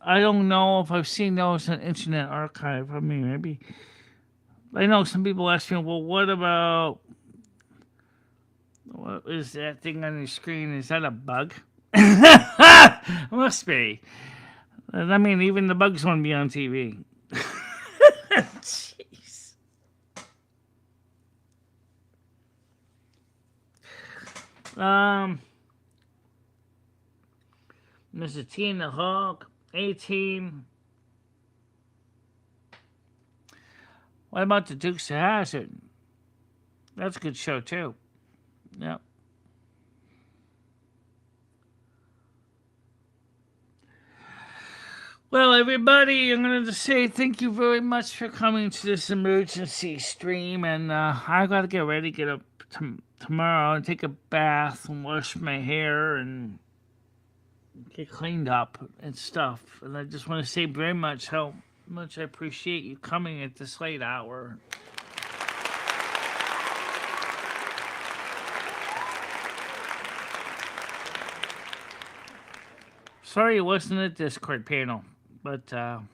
[SPEAKER 2] don't know if I've seen those on Internet Archive. I mean, maybe. I know some people ask me, well, what is that thing on your screen? Is that a bug? Must be. I mean, even the bugs want to be on TV. Jeez. Mr. T and the Hawk, A-Team. What about the Dukes of Hazzard? That's a good show too. Yep. Well, everybody, I'm going to say thank you very much for coming to this emergency stream, and I got to get ready, get up tomorrow, and take a bath and wash my hair and get cleaned up and stuff. And I just want to say very much how much I appreciate you coming at this late hour. Sorry it wasn't a Discord panel, but well,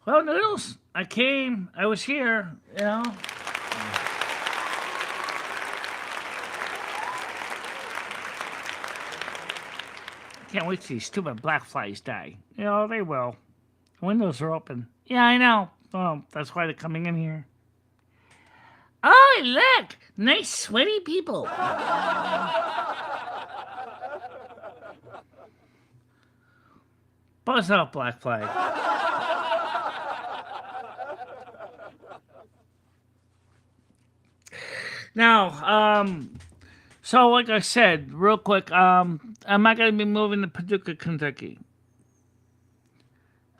[SPEAKER 2] Noodles, I came, I was here, you know. Can't wait till these stupid black flies die. You know, they will. Windows are open. Yeah, I know. Well, that's why they're coming in here. Oh, look! Nice sweaty people. Buzz out, black flag. Now, so like I said, real quick, am I going to be moving to Paducah, Kentucky?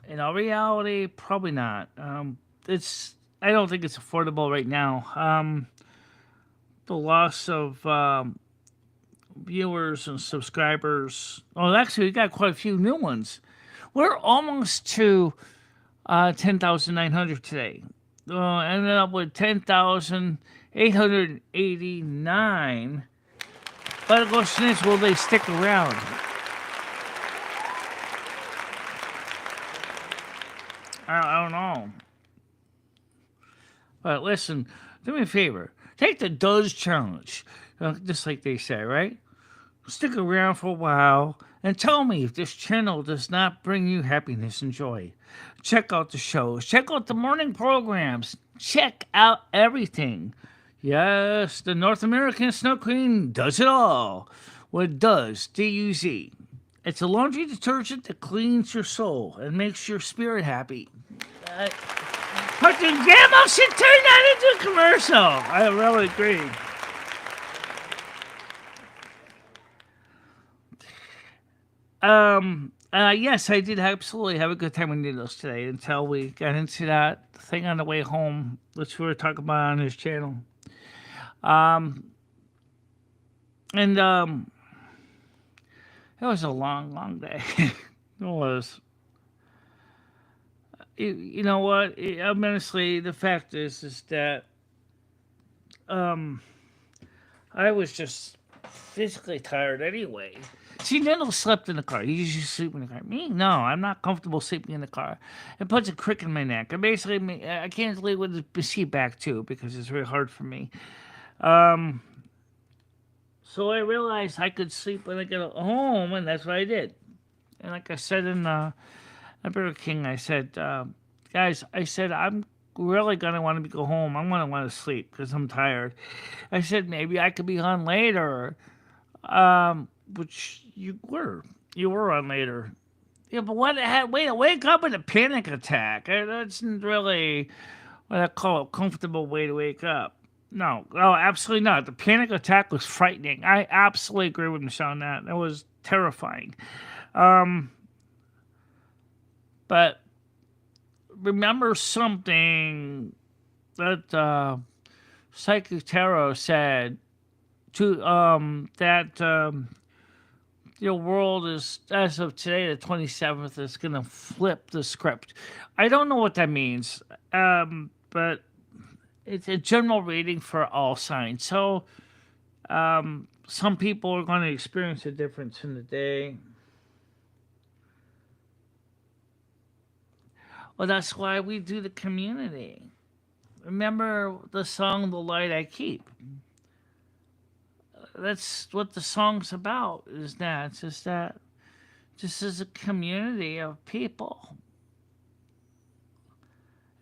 [SPEAKER 2] In all reality, probably not. I don't think it's affordable right now. The loss of viewers and subscribers. Oh, actually, we got quite a few new ones. We're almost to 10,900 today. Ended up with 10,889. But the question is, will they stick around? I don't know. But listen, do me a favor. Take the Does Challenge. Just like they say, right? Stick around for a while and tell me if this channel does not bring you happiness and joy. Check out the shows. Check out the morning programs. Check out everything. Yes, the North American Snow Queen does it all. What does D-U-Z? It's a laundry detergent that cleans your soul and makes your spirit happy. But the demo should turn that into a commercial. I really agree. Yes, I did absolutely have a good time with Needles today until we got into that thing on the way home, which we were talking about on his channel. It was a long, long day. It was. You know what? Honestly, the fact is that I was just physically tired anyway. See, Nindle slept in the car. He usually sleep in the car. Me, no, I'm not comfortable sleeping in the car. It puts a crick in my neck. And basically, I can't sleep with the seat back too because it's very hard for me. So I realized I could sleep when I get home, and that's what I did. And like I said in Burger King, I said, guys, I said, I'm really going to want to go home. I'm going to want to sleep because I'm tired. I said, maybe I could be on later. Which you were. You were on later. Yeah, but wake up with a panic attack. That's really what I call a comfortable way to wake up. No, absolutely not. The panic attack was frightening. I absolutely agree with Michelle on that. That was terrifying. But remember something that Psychic Tarot said to that the world is, as of today, the 27th, is going to flip the script. I don't know what that means, but it's a general reading for all signs. So some people are going to experience a difference in the day. Well, that's why we do the community. Remember the song, The Light I Keep. That's what the song's about, is that. It's just that this is a community of people.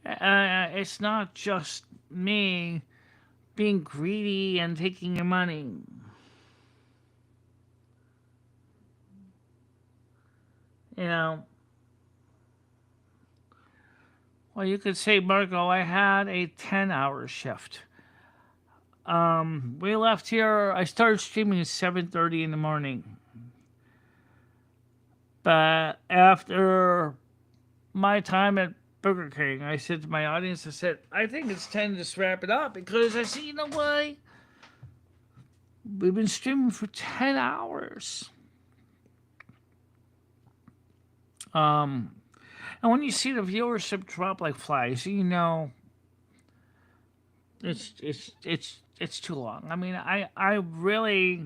[SPEAKER 2] It's not just me being greedy and taking your money. You know, Well, you could say, Margot, I had a 10-hour shift. We left here. I started streaming at 7:30 in the morning. But after my time at Burger King, I said to my audience, I said, I think it's time to just wrap it up because I said, you know what? We've been streaming for 10 hours. And when you see the viewership drop like flies, you know it's too long. I mean, I really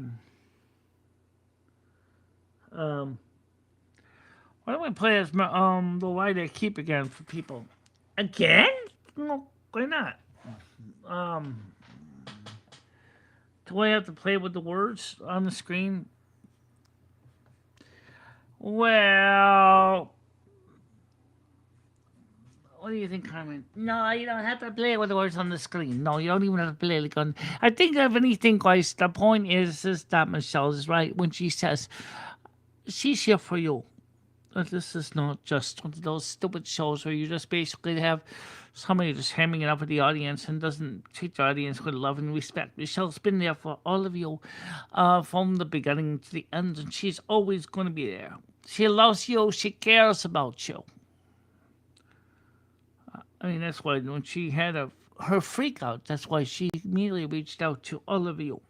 [SPEAKER 2] why don't we play as the light I keep again for people? Again? No, why not? Do I have to play with the words on the screen? Well, what do you think, Carmen? No, you don't have to play with the words on the screen. No, you don't even have to play like on. I think if anything, guys, the point is that Michelle is right when she says she's here for you. This is not just one of those stupid shows where you just basically have somebody just hamming it up with the audience and doesn't treat the audience with love and respect. Michelle's been there for all of you from the beginning to the end, and she's always going to be there. She loves you. She cares about you. I mean, that's why when she had her freak out, that's why she immediately reached out to all of you.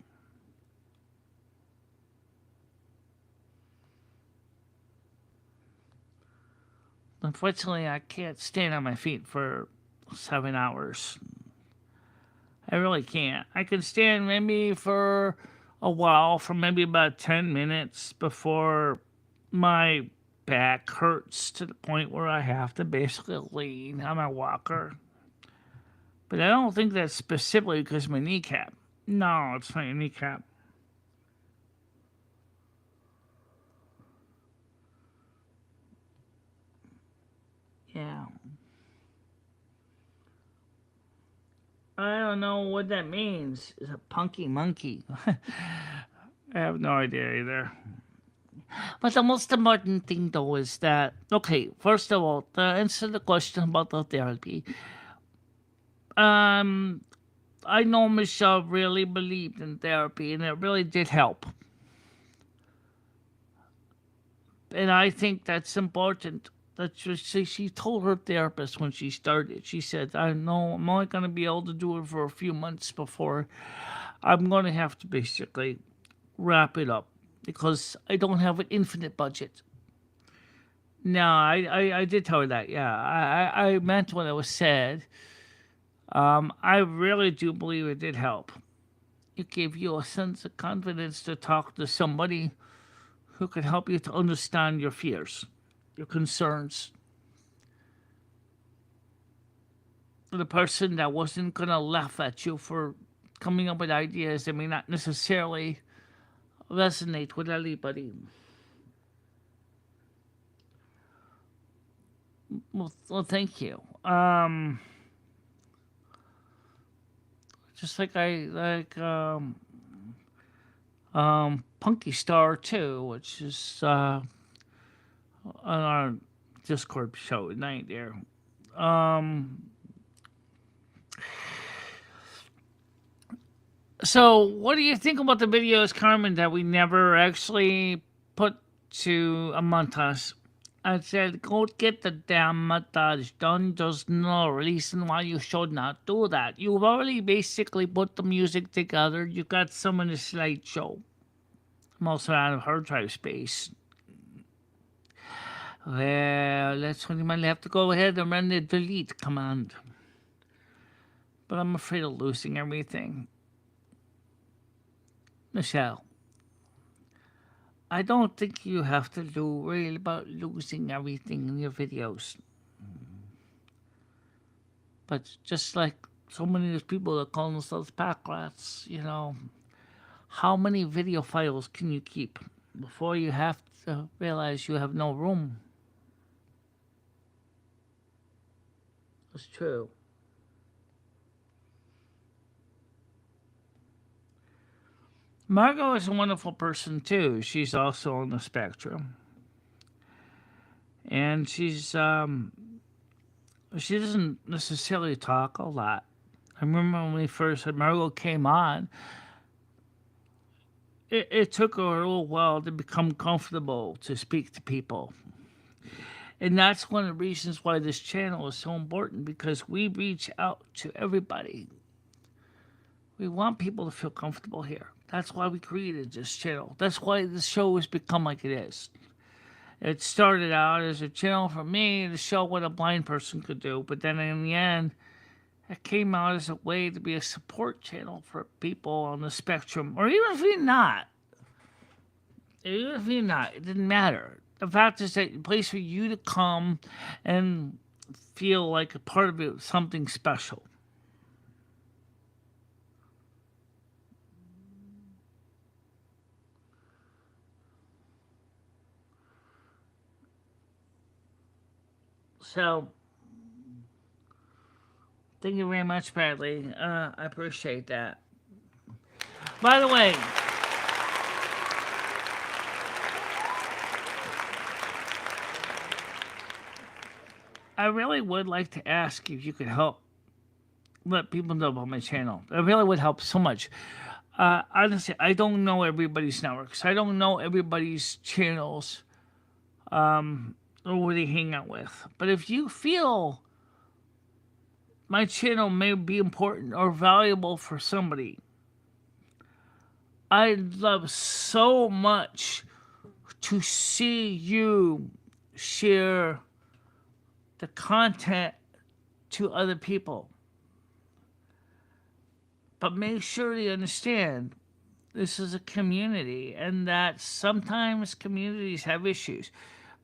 [SPEAKER 2] Unfortunately, I can't stand on my feet for 7 hours. I really can't. I can stand maybe for a while, for maybe about 10 minutes before my back hurts to the point where I have to basically lean on my walker. But I don't think that's specifically because of my kneecap. No, it's not your kneecap. Yeah. I don't know what that means. It's a punky monkey. I have no idea either. But the most important thing, though, is that, okay, first of all, to answer the question about the therapy, I know Michelle really believed in therapy, and it really did help. And I think that's important. That she told her therapist when she started. She said, I know I'm only going to be able to do it for a few months before I'm going to have to basically wrap it up because I don't have an infinite budget. No, I did tell her that. Yeah, I meant what I was said. I really do believe it did help. It gave you a sense of confidence to talk to somebody who could help you to understand your fears, your concerns. The person that wasn't going to laugh at you for coming up with ideas that may not necessarily resonate with everybody. Well, thank you. Just like Punky Star 2, which is on our Discord show at night there. So, what do you think about the videos, Carmen, that we never actually put to a montage? I said, go get the damn montage done. There's no reason why you should not do that. You've already basically put the music together. You got some in the slideshow. I'm also out of hard drive space. Well, that's when you might have to go ahead and run the delete command. But I'm afraid of losing everything. Michelle, I don't think you have to do really about losing everything in your videos. But just like so many of those people that call themselves pack rats, you know, how many video files can you keep before you have to realize you have no room? It's true. Margot is a wonderful person too. She's also on the spectrum. And she's She doesn't necessarily talk a lot. I remember when we first had Margot came on, it took her a little while to become comfortable to speak to people. And that's one of the reasons why this channel is so important, because we reach out to everybody. We want people to feel comfortable here. That's why we created this channel. That's why the show has become like it is. It started out as a channel for me to show what a blind person could do, but then in the end, it came out as a way to be a support channel for people on the spectrum, or even if you're not. Even if you're not, it didn't matter. The fact is that it's a place for you to come and feel like a part of it, something special. So, thank you very much, Bradley. I appreciate that. By the way, I really would like to ask if you could help let people know about my channel. It really would help so much. Honestly, I don't know everybody's networks. I don't know everybody's channels or where they hang out with. But if you feel my channel may be important or valuable for somebody, I'd love so much to see you share the content to other people. But make sure you understand this is a community, and that sometimes communities have issues.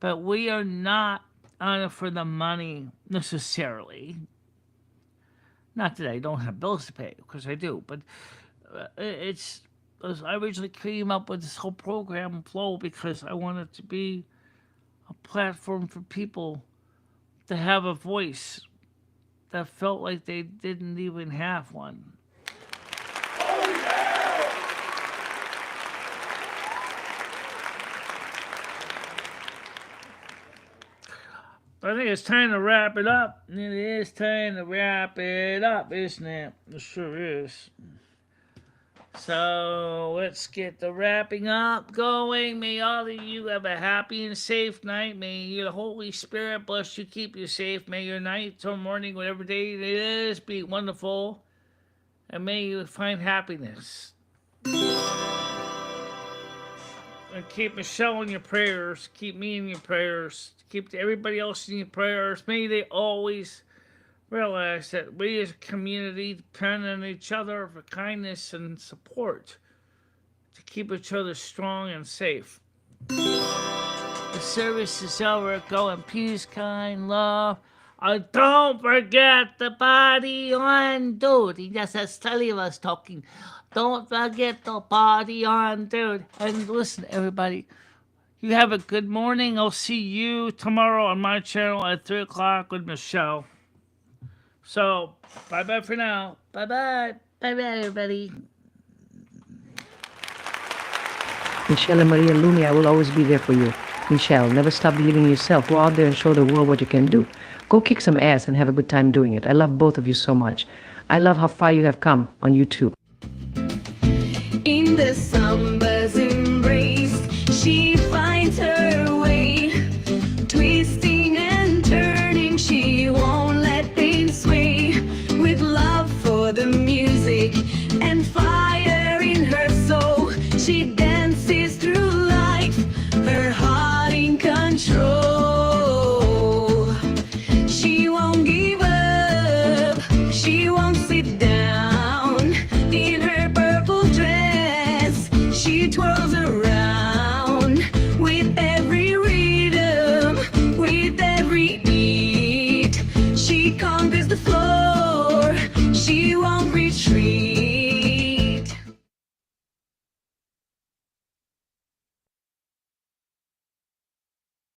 [SPEAKER 2] But we are not on it for the money necessarily. Not that I don't have bills to pay, because I do. But it's, I originally came up with this whole program flow because I wanted to be a platform for people to have a voice that felt like they didn't even have one. I think it's time to wrap it up. It is time to wrap it up, isn't it? It sure is. So let's get the wrapping up going. May all of you have a happy and safe night. May your Holy Spirit bless you, keep you safe. May your night or morning, whatever day it is, be wonderful. And may you find happiness. And keep Michelle in your prayers. Keep me in your prayers. Keep everybody else in your prayers. May they always realize that we as a community depend on each other for kindness and support to keep each other strong and safe. The service is over. Go in peace, kind love. Don't forget the party on dude. That's as Tully was talking. Don't forget the party on dude. And listen, everybody, you have a good morning. I'll see you tomorrow on my channel at 3 o'clock with Michelle. So, bye-bye for now. Bye-bye. Bye-bye, everybody.
[SPEAKER 5] Michelle and Maria Lumi, I will always be there for you. Michelle, never stop believing in yourself. Go out there and show the world what you can do. Go kick some ass and have a good time doing it. I love both of you so much. I love how far you have come on YouTube.